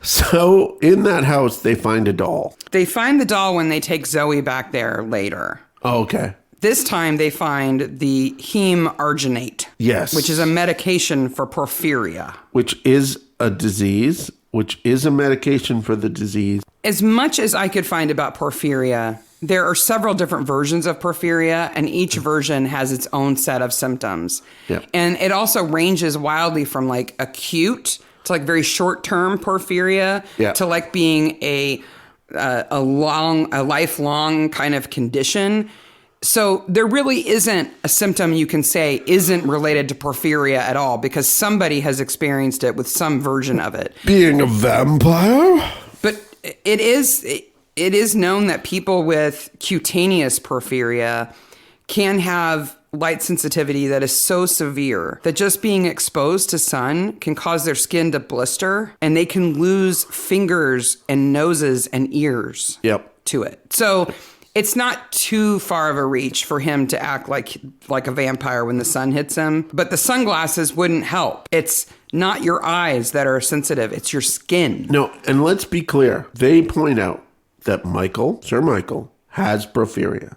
So in that house, they find a doll. They find the doll when they take Zoe back there later. Oh, okay. This time they find the heme arginate. Yes. Which is a medication for porphyria. Which is a disease, which is a medication for the disease. As much as I could find about porphyria, there are several different versions of porphyria, and each version has its own set of symptoms. Yep. And it also ranges wildly from like acute to like very short-term porphyria to like being a lifelong kind of condition. So there really isn't a symptom you can say isn't related to porphyria at all because somebody has experienced it with some version of it. Being a vampire? But it is known that people with cutaneous porphyria can have light sensitivity that is so severe that just being exposed to sun can cause their skin to blister and they can lose fingers and noses and ears to it. So it's not too far of a reach for him to act like a vampire when the sun hits him, but the sunglasses wouldn't help. It's not your eyes that are sensitive, it's your skin. No, and let's be clear. They point out that Sir Michael, has porphyria,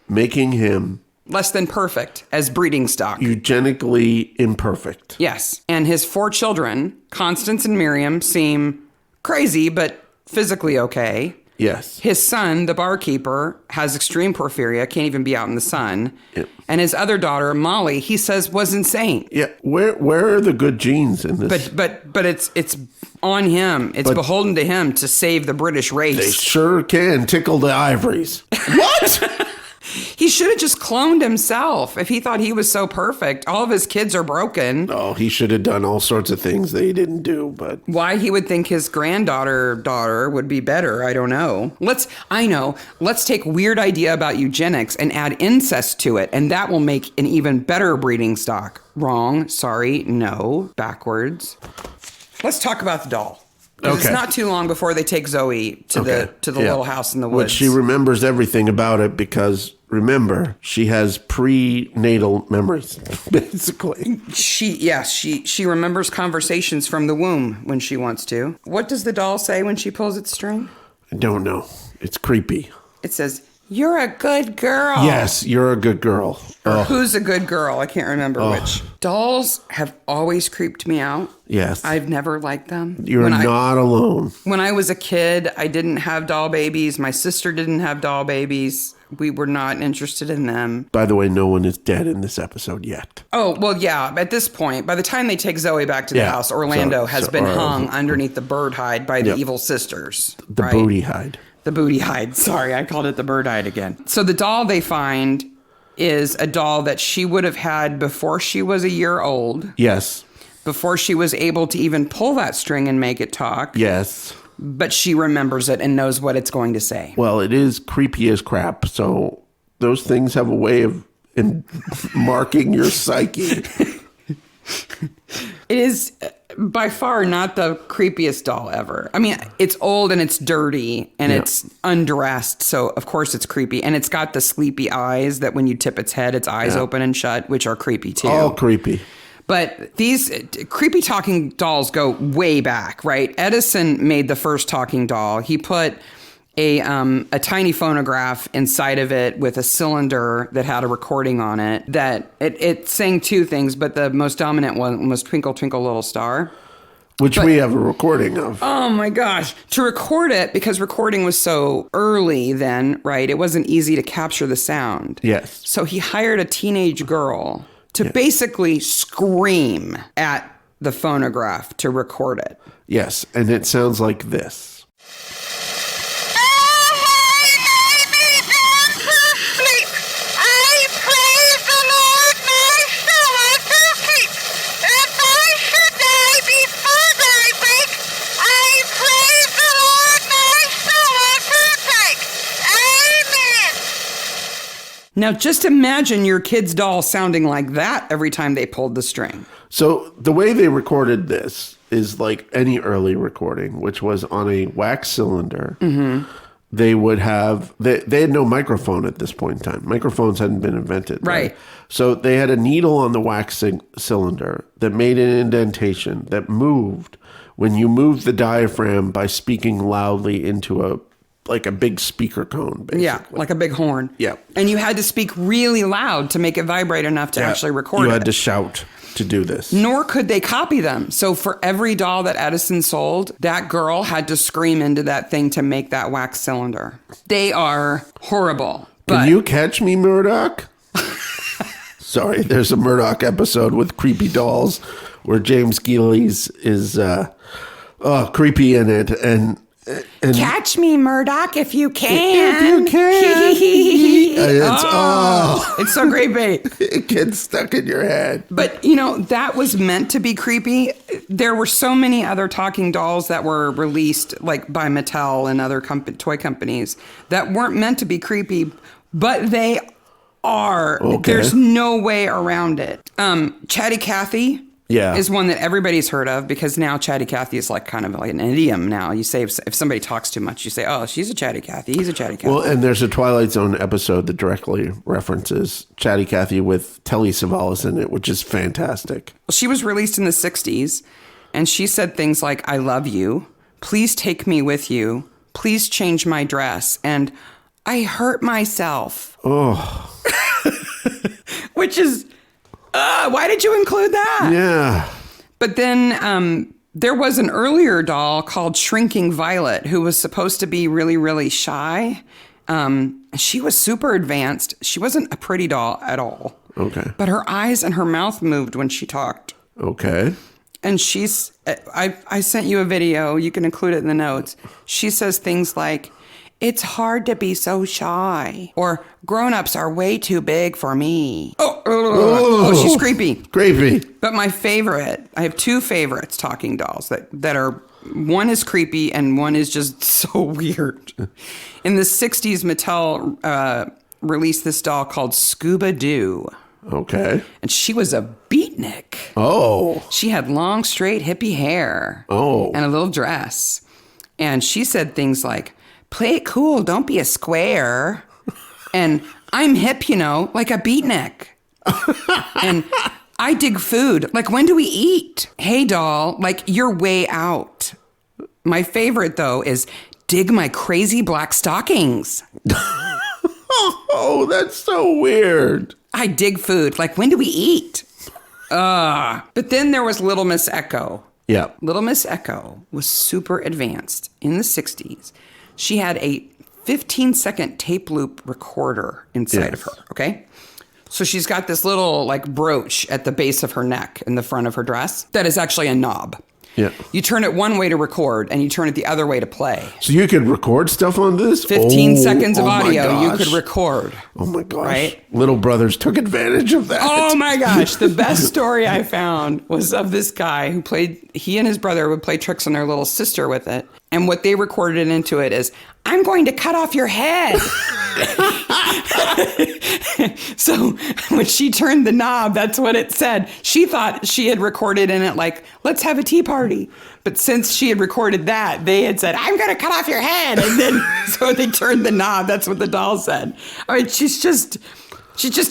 making him less than perfect as breeding stock. Eugenically imperfect. Yes. And his 4 children, Constance and Miriam, seem crazy, but physically okay. Yes. His son, the barkeeper, has extreme porphyria, can't even be out in the sun. Yep. And his other daughter, Molly, he says was insane. Yeah. Where are the good genes in this? But it's on him. It's beholden to him to save the British race. They sure can tickle the ivories. What? He should have just cloned himself if he thought he was so perfect. All of his kids are broken. Oh, he should have done all sorts of things that he didn't do, but... Why he would think his daughter would be better, I don't know. Let's take weird idea about eugenics and add incest to it, and that will make an even better breeding stock. Wrong, sorry, no, backwards. Let's talk about the doll. Okay. It's not too long before they take Zoe to the little house in the woods. Which she remembers everything about it because, remember, she has prenatal memories, basically. She remembers conversations from the womb when she wants to. What does the doll say when she pulls its string? I don't know. It's creepy. It says, "You're a good girl." Yes, you're a good girl. Or who's a good girl? I can't remember which. Dolls have always creeped me out. Yes. I've never liked them. You're not alone. When I was a kid, I didn't have doll babies. My sister didn't have doll babies. We were not interested in them. By the way, no one is dead in this episode yet. Oh, well, yeah. At this point, by the time they take Zoe back to the house, Orlando has been hung underneath the bird hide by the evil sisters. The booty hide. The booty hide. Sorry, I called it the bird hide again. So the doll they find is a doll that she would have had before she was a year old. Yes. Before she was able to even pull that string and make it talk. Yes. But she remembers it and knows what it's going to say. Well, it is creepy as crap. So those things have a way of marking your psyche. It is by far not the creepiest doll ever. I mean, it's old and it's dirty and it's undressed. So, of course, it's creepy. And it's got the sleepy eyes that when you tip its head, its eyes open and shut, which are creepy, too. All creepy. But these creepy talking dolls go way back, right? Edison made the first talking doll. He put a tiny phonograph inside of it with a cylinder that had a recording on it that it sang 2 things, but the most dominant one was Twinkle, Twinkle, Little Star. Which we have a recording of. Oh my gosh. To record it, because recording was so early then, right? It wasn't easy to capture the sound. Yes. So he hired a teenage girl to basically scream at the phonograph to record it. Yes, and it sounds like this. Now, just imagine your kid's doll sounding like that every time they pulled the string. So the way they recorded this is like any early recording, which was on a wax cylinder. Mm-hmm. They would have, they had no microphone at this point in time. Microphones hadn't been invented. Right. So they had a needle on the wax cylinder that made an indentation that moved when you moved the diaphragm by speaking loudly into a big speaker cone, basically. Yeah, like a big horn. Yeah. And you had to speak really loud to make it vibrate enough to actually record it. You had to shout to do this. Nor could they copy them. So for every doll that Edison sold, that girl had to scream into that thing to make that wax cylinder. They are horrible. Can you catch me, Murdoch? Sorry, there's a Murdoch episode with creepy dolls where James Gillies is creepy in it, and catch me, Murdoch, if you can. If you can. It's so creepy. It gets stuck in your head. But, that was meant to be creepy. There were so many other talking dolls that were released, like by Mattel and other toy companies, that weren't meant to be creepy, but they are. Okay. There's no way around it. Chatty Cathy. Yeah. Is one that everybody's heard of because now Chatty Cathy is like kind of like an idiom now. You say if somebody talks too much, you say, oh, she's a Chatty Cathy. He's a Chatty Cathy. Well, and there's a Twilight Zone episode that directly references Chatty Cathy with Telly Savalas in it, which is fantastic. Well, she was released in the 60s, and she said things like, I love you. Please take me with you. Please change my dress. And I hurt myself. Oh. Which is, why did you include that? Yeah. But then there was an earlier doll called Shrinking Violet who was supposed to be really, really shy. She was super advanced. She wasn't a pretty doll at all. Okay. But her eyes and her mouth moved when she talked. Okay. And I sent you a video. You can include it in the notes. She says things like, "It's hard to be so shy," or "Grown-ups are way too big for me." Oh, she's creepy. Creepy. But my favorite, I have two favorites talking dolls that are, one is creepy and one is just so weird. In the 60s, Mattel released this doll called Scuba Doo. Okay. And she was a beatnik. Oh. She had long, straight, hippie hair. Oh. And a little dress. And she said things like, "Play it cool, don't be a square." And "I'm hip, like a beatnik." And "I dig food, like when do we eat? Hey doll, like you're way out." My favorite though is "Dig my crazy black stockings." Oh, that's so weird. "I dig food, like when do we eat?" But then there was Little Miss Echo. Yeah. Little Miss Echo was super advanced in the 60s. She had a 15-second tape loop recorder inside of her, okay? So she's got this little brooch at the base of her neck in the front of her dress that is actually a knob. Yeah. You turn it one way to record and you turn it the other way to play. So you could record stuff on this? 15 seconds of my audio you gosh. could record. Oh my gosh. Right? Little brothers took advantage of that. Oh my gosh. The best story I found was of this guy who he and his brother would play tricks on their little sister with it. And what they recorded into it is, "I'm going to cut off your head." So when she turned the knob, that's what it said. She thought she had recorded in it "Let's have a tea party." But since she had recorded that, they had said, "I'm going to cut off your head." And then so they turned the knob. That's what the doll said. I mean, she's just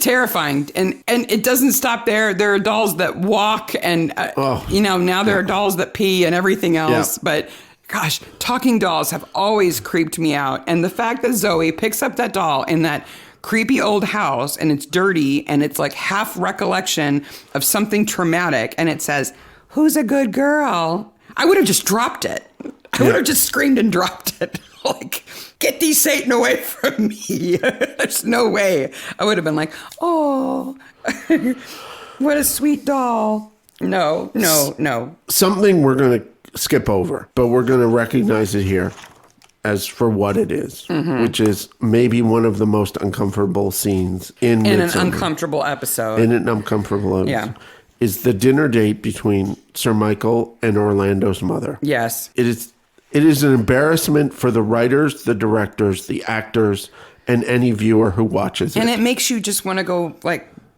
terrifying. And it doesn't stop there. There are dolls that walk and, now there are dolls that pee and everything else. Yeah. But gosh, talking dolls have always creeped me out. And the fact that Zoe picks up that doll in that creepy old house and it's dirty and it's half recollection of something traumatic and it says, "Who's a good girl?" I would have just dropped it. I would have just screamed and dropped it. "Get these Satan away from me." There's no way. I would have been like, "Oh, what a sweet doll." No. Something we're going to skip over, but we're going to recognize it here as for what it is, which is maybe one of the most uncomfortable scenes in an Midsomer. uncomfortable episode. In an uncomfortable episode. Yeah. Is the dinner date between Sir Michael and Orlando's mother. Yes. It is an embarrassment for the writers, the directors, the actors, and any viewer who watches it. And it makes you just want to go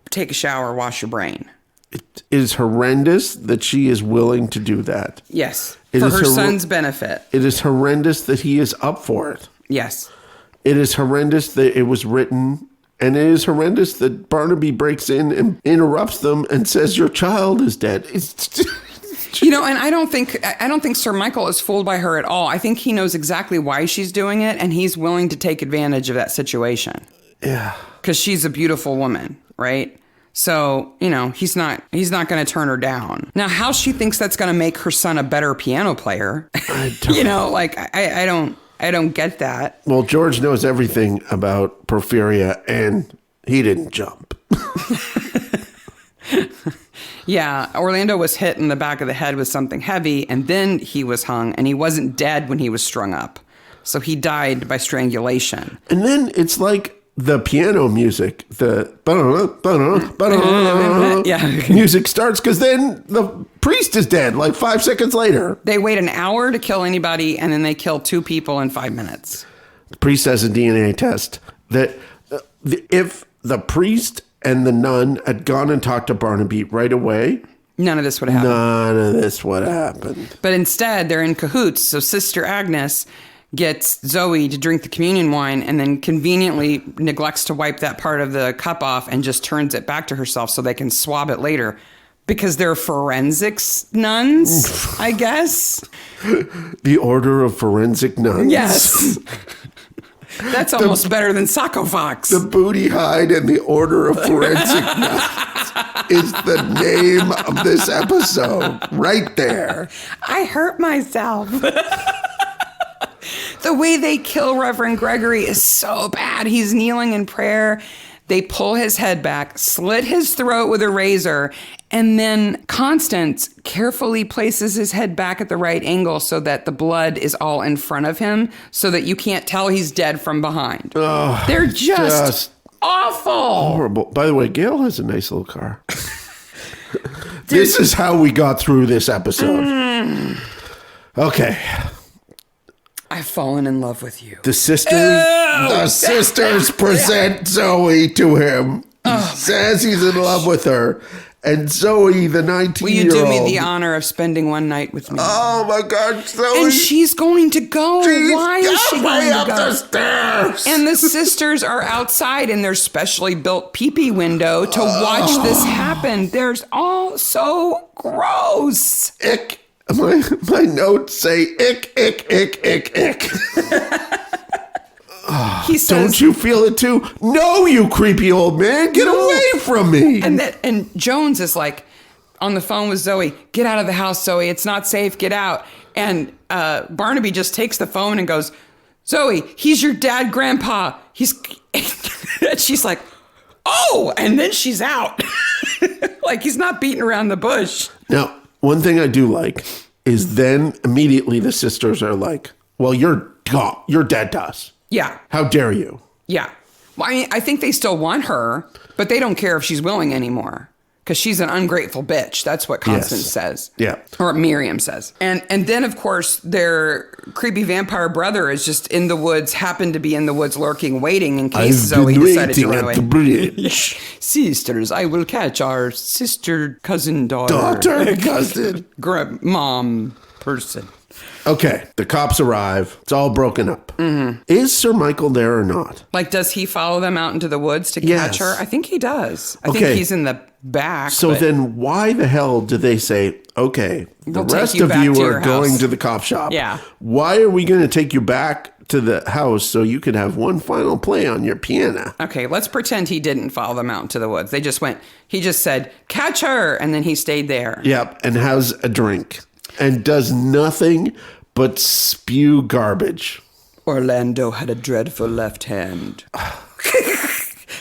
take a shower, wash your brain. It is horrendous that she is willing to do that. Yes. It For is her son's benefit. It is horrendous that he is up for it. Yes. It is horrendous that it was written, and it is horrendous that Barnaby breaks in and interrupts them and says, "Your child is dead." And I don't think Sir Michael is fooled by her at all. I think he knows exactly why she's doing it, and he's willing to take advantage of that situation. Yeah. Because she's a beautiful woman, right? So, he's not going to turn her down. Now, how she thinks that's going to make her son a better piano player, I don't get that. Well, George knows everything about Porphyria, and he didn't jump. Yeah, Orlando was hit in the back of the head with something heavy, and then he was hung, and he wasn't dead when he was strung up. So he died by strangulation. And then it's like the piano music, the music starts, because then the priest is dead 5 seconds later. They wait an hour to kill anybody, and then they kill 2 people in 5 minutes. The priest has a DNA test that if the priest and the nun had gone and talked to Barnaby right away, none of this would have happened. But instead, they're in cahoots. So Sister Agnes gets Zoe to drink the communion wine and then conveniently neglects to wipe that part of the cup off and just turns it back to herself so they can swab it later. Because they're forensics nuns, I guess. The Order of Forensic Nuns. Yes. That's almost better than Saccofox. The Booty Hide and the Order of Forensic Nuns is the name of this episode. Right there. I hurt myself. The way they kill Reverend Gregory is so bad. He's kneeling in prayer. They pull his head back, slit his throat with a razor, and then Constance carefully places his head back at the right angle so that the blood is all in front of him so that you can't tell he's dead from behind. Oh, they're just awful. Horrible. By the way, Gail has a nice little car. This is how we got through this episode. Okay. I've fallen in love with you. The sisters present Zoe to him. Says he's in love with her. And Zoe, the 19-year-old. Will you do me the honor of spending one night with me? Oh my God, Zoe. And she's going to go. Why is she going to go? The stairs. And the sisters are outside in their specially built pee-pee window to watch this happen. There's all so gross. Ick. My notes say ick, ick, ick, ick, ick. He says, don't you feel it too? No, you creepy old man. Get away from me. And Jones is like on the phone with Zoe. Get out of the house, Zoe. It's not safe. Get out. And Barnaby just takes the phone and goes, Zoe, he's your dad, Grandpa. And she's like, oh, and then she's out. Like he's not beating around the bush. Now, one thing I do like is then immediately the sisters are like, well, you're dead to us. Yeah. How dare you? Yeah. Well, I think they still want her, but they don't care if she's willing anymore because she's an ungrateful bitch. That's what Constance says. Yeah. Or Miriam says. And then, of course, their creepy vampire brother is just in the woods, happened to be in the woods lurking, waiting in case Zoe decided to run away. At the bridge. Sisters, I will catch our sister, cousin, daughter. Cousin. Mom, person. Okay, the cops arrive. It's all broken up. Mm-hmm. Is Sir Michael there or not? Like, does he follow them out into the woods to catch her? I think he does. I think he's in the back. So then why the hell do they say, okay, the rest of you are going to the cop shop. Yeah. Why are we going to take you back to the house so you could have one final play on your piano? Okay, let's pretend he didn't follow them out into the woods. He just said, catch her, and then he stayed there. Yep, and has a drink. And does nothing but spew garbage. Orlando had a dreadful left hand.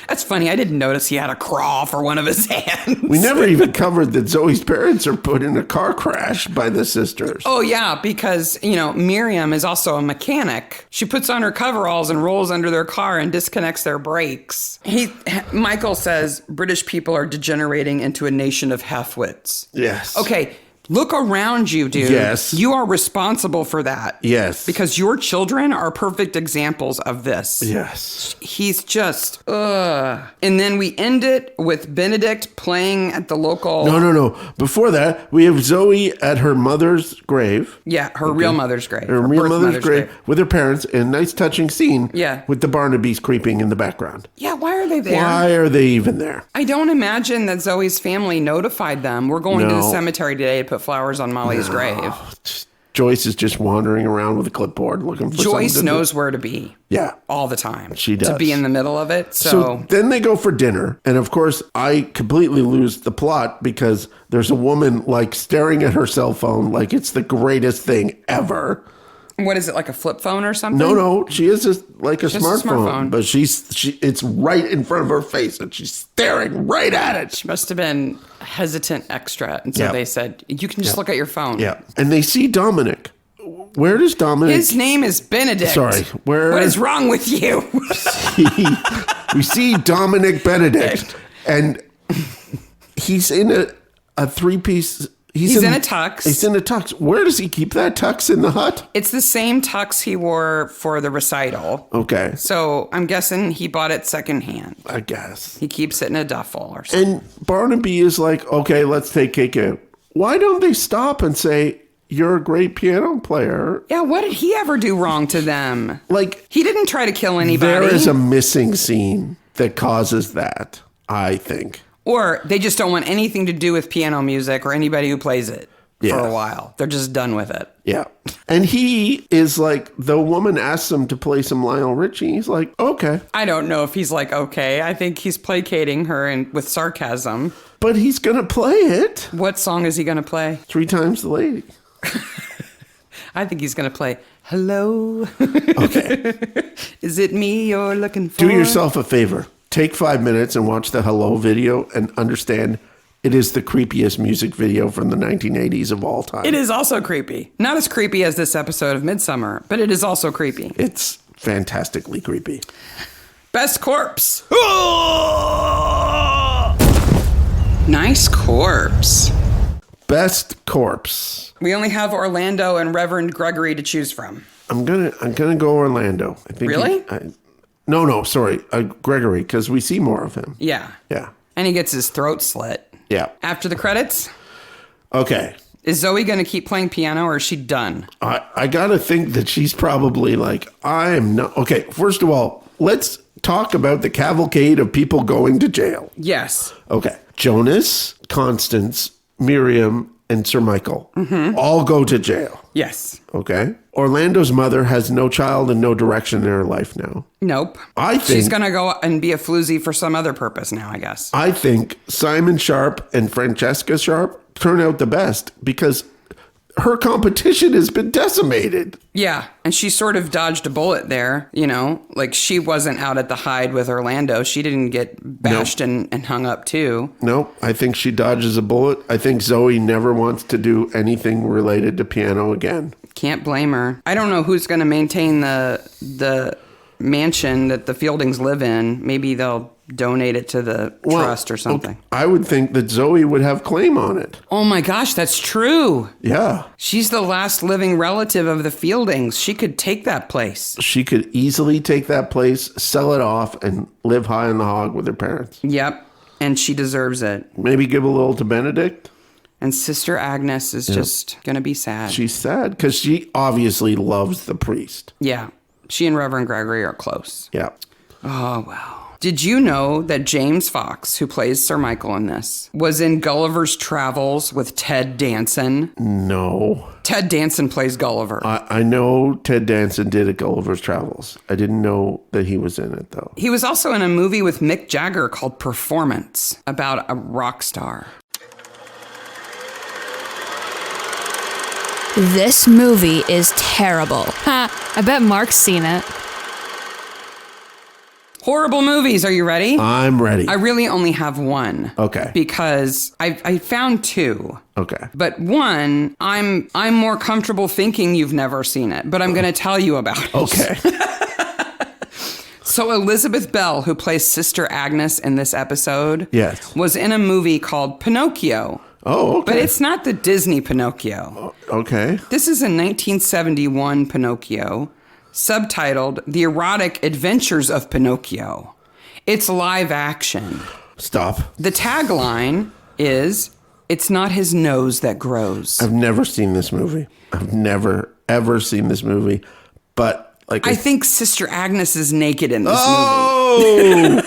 That's funny. I didn't notice he had a craw for one of his hands. We never even covered that Zoe's parents are put in a car crash by the sisters. Oh, yeah, because, Miriam is also a mechanic. She puts on her coveralls and rolls under their car and disconnects their brakes. Michael says British people are degenerating into a nation of half-wits. Yes. Okay. Look around you, dude. Yes. You are responsible for that. Yes. Because your children are perfect examples of this. Yes. He's just, And then we end it with Benedict playing at the local... No. Before that, we have Zoe at her mother's grave. Yeah, her real mother's grave. Her real mother's grave with her parents in a nice touching scene. Yeah. With the Barnabys creeping in the background. Yeah, why are they there? Why are they even there? I don't imagine that Zoe's family notified them. We're going to the cemetery today to put flowers on Molly's grave. Joyce is just wandering around with a clipboard looking for something. Joyce knows where to be. Yeah. All the time. She does. To be in the middle of it. So then they go for dinner. And of course, I completely lose the plot because there's a woman staring at her cell phone like it's the greatest thing ever. What is it, like a flip phone or something? No. She is a smartphone. But it's right in front of her face and she's staring right at it. She must have been a hesitant extra. And so they said, you can just look at your phone. Yeah. And they see Dominic. Where does Dominic... His name is Benedict. Sorry. What is wrong with you? We see Dominic Benedict. And he's in a three-piece... He's in a tux. He's in a tux. Where does he keep that tux in the hut? It's the same tux he wore for the recital. Okay. So I'm guessing he bought it secondhand. I guess. He keeps it in a duffel or something. And Barnaby is like, okay, let's take cake in. Why don't they stop and say, you're a great piano player? Yeah, what did he ever do wrong to them? He didn't try to kill anybody. There is a missing scene that causes that, I think. Or they just don't want anything to do with piano music or anybody who plays it. for a while. They're just done with it. Yeah. And he is like, the woman asks him to play some Lionel Richie. He's like, okay. I don't know if he's like, okay. I think he's placating her and with sarcasm. But he's going to play it. What song is he going to play? 3 Times the Lady. I think he's going to play Hello. Okay. Is it me you're looking for? Do yourself a favor. Take 5 minutes and watch the Hello video and understand it is the creepiest music video from the 1980s of all time. It is also creepy. Not as creepy as this episode of Midsomer, but it is also creepy. It's fantastically creepy. Best corpse. Nice corpse. Best corpse. We only have Orlando and Reverend Gregory to choose from. I'm gonna go Orlando. I think really? Sorry, Gregory, because we see more of him. Yeah. Yeah. And he gets his throat slit. Yeah. After the credits? Okay. Is Zoe going to keep playing piano or is she done? I got to think that she's probably like, I am not. Okay, first of all, let's talk about the cavalcade of people going to jail. Yes. Okay. Jonas, Constance, Miriam, and Sir Michael all go to jail. Yes. Okay. Orlando's mother has no child and no direction in her life now. Nope. I think she's going to go and be a floozy for some other purpose now, I guess. I think Simon Sharp and Francesca Sharp turn out the best because her competition has been decimated. Yeah, and she sort of dodged a bullet there, you know? Like, she wasn't out at the hide with Orlando. She didn't get bashed and hung up, too. No, I think she dodges a bullet. I think Zoe never wants to do anything related to piano again. Can't blame her. I don't know who's going to maintain the mansion that the Fieldings live in. Maybe they'll donate it to the trust or something. Okay. I would think that Zoe would have claim on it. Oh my gosh, that's true. Yeah. She's the last living relative of the Fieldings. She could take that place. She could easily take that place, sell it off, and live high on the hog with her parents. Yep. And she deserves it. Maybe give a little to Benedict. And Sister Agnes is just going to be sad. She's sad because she obviously loves the priest. Yeah. She and Reverend Gregory are close. Yeah. Oh, wow. Did you know that James Fox, who plays Sir Michael in this, was in Gulliver's Travels with Ted Danson? No. Ted Danson plays Gulliver. I know Ted Danson did at Gulliver's Travels. I didn't know that he was in it, though. He was also in a movie with Mick Jagger called Performance about a rock star. This movie is terrible. I bet Mark's seen it. Horrible movies. Are you ready? I'm ready. I really only have one. Okay. Because I found two. Okay. But one, I'm more comfortable thinking you've never seen it, but I'm going to tell you about it. Okay. So Elizabeth Bell, who plays Sister Agnes in this episode, yes, was in a movie called Pinocchio. Oh, okay. But it's not the Disney Pinocchio. Okay. This is a 1971 Pinocchio, subtitled The Erotic Adventures of Pinocchio. It's live action. Stop. The tagline is, "It's not his nose that grows." I've never seen this movie. I've never, ever seen this movie. But like, I think Sister Agnes is naked in this movie. Oh!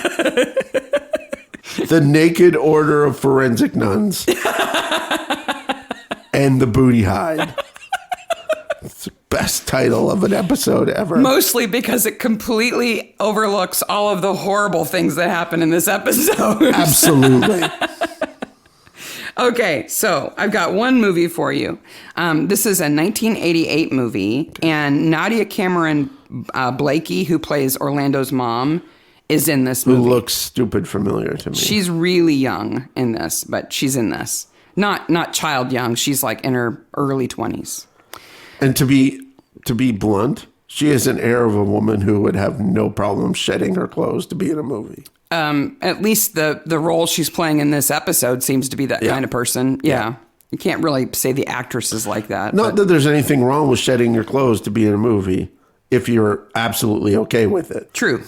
The Naked Order of Forensic Nuns. And the Booty Hide. It's the best title of an episode ever. Mostly because it completely overlooks all of the horrible things that happen in this episode. Absolutely. Okay, so I've got one movie for you. This is a 1988 movie, and Nadia Cameron Blakey, who plays Orlando's mom, is in this movie. Who looks stupid familiar to me. She's really young in this, but she's in this. Not child young. She's like in her early 20s. And to be blunt, she has an air of a woman who would have no problem shedding her clothes to be in a movie. At least the role she's playing in this episode seems to be that kind of person. Yeah. You can't really say the actress is like that. Not that there's anything wrong with shedding your clothes to be in a movie if you're absolutely okay with it. True.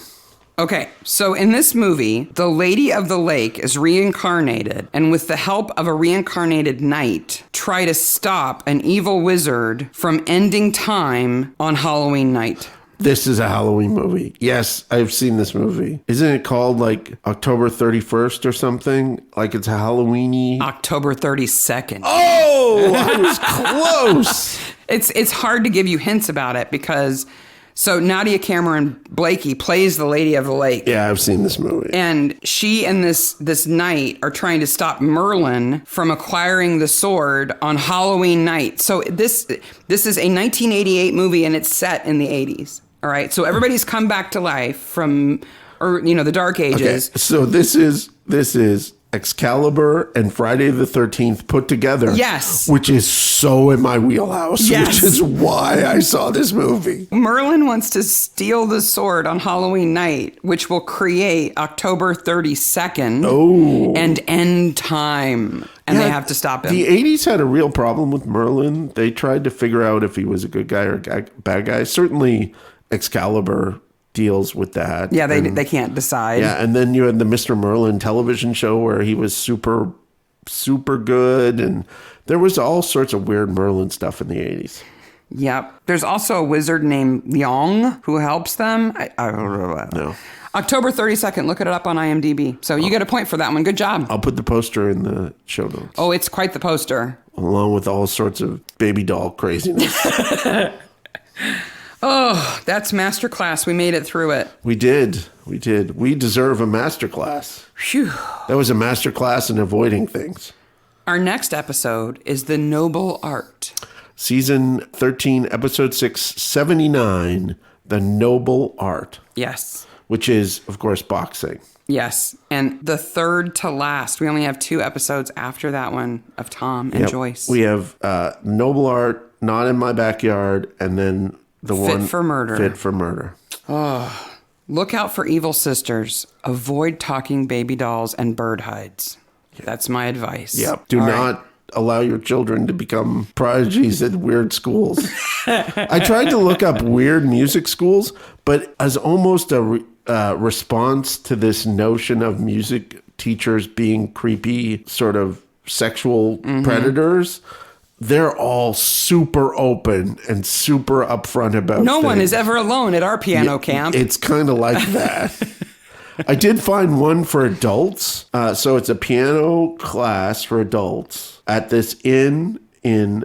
Okay, so in this movie, the Lady of the Lake is reincarnated, and with the help of a reincarnated knight, try to stop an evil wizard from ending time on Halloween night. This is a Halloween movie. Yes, I've seen this movie. Isn't it called like October 31st or something? Like it's a Halloweeny. October 32nd. Oh, I was close. It's hard to give you hints about it because so Nadia Cameron Blakey plays the Lady of the Lake. Yeah, I've seen this movie. And she and this knight are trying to stop Merlin from acquiring the sword on Halloween night. So this is a 1988 movie and it's set in the 80s. All right. So everybody's come back to life from the Dark Ages. Okay, so this is Excalibur and Friday the 13th put together. Yes. Which is so in my wheelhouse. Yes. Which is why I saw this movie. Merlin wants to steal the sword on Halloween night, which will create October 32nd and end time. And they have to stop him. The 80s had a real problem with Merlin. They tried to figure out if he was a good guy or a bad guy. Certainly Excalibur deals with that. Yeah, they can't decide. Yeah, and then you had the Mr. Merlin television show where he was super, super good. And there was all sorts of weird Merlin stuff in the 80s. Yep. There's also a wizard named Yong who helps them. I don't know. No. October 32nd. Look it up on IMDb. So you get a point for that one. Good job. I'll put the poster in the show notes. Oh, it's quite the poster. Along with all sorts of baby doll craziness. Oh, that's masterclass. We made it through it. We did. We deserve a masterclass. Phew. That was a masterclass in avoiding things. Our next episode is The Noble Art. Season 13, episode 6, 79, The Noble Art. Yes. Which is, of course, boxing. Yes. And the third to last. We only have 2 episodes after that one of Tom and Joyce. We have Noble Art, Not in My Backyard, and then the one Fit for Murder. Fit for Murder. Oh, look out for evil sisters. Avoid talking baby dolls and bird hides. That's my advice. Yep. Do not allow your children to become prodigies at weird schools. I tried to look up weird music schools, but as almost a response to this notion of music teachers being creepy, sort of sexual predators, they're all super open and super upfront about No one things. is ever alone at our piano camp. It's kind of like that. I did find one for adults. So it's a piano class for adults at this inn in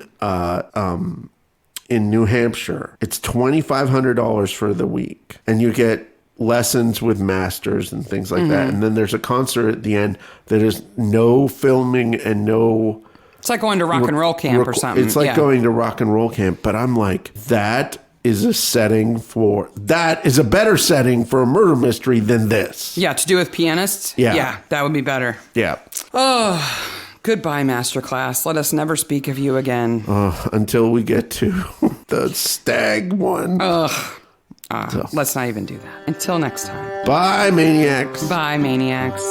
New Hampshire. It's $2,500 for the week. And you get lessons with masters and things like that. And then there's a concert at the end that is no filming and no... It's like going to rock and roll camp or something. It's like going to rock and roll camp. But I'm like, that is a better setting for a murder mystery than this. Yeah, to do with pianists? Yeah. Yeah, that would be better. Yeah. Oh, goodbye, Masterclass. Let us never speak of you again. Until we get to the stag one. Let's not even do that. Until next time. Bye, Maniacs. Bye, Maniacs.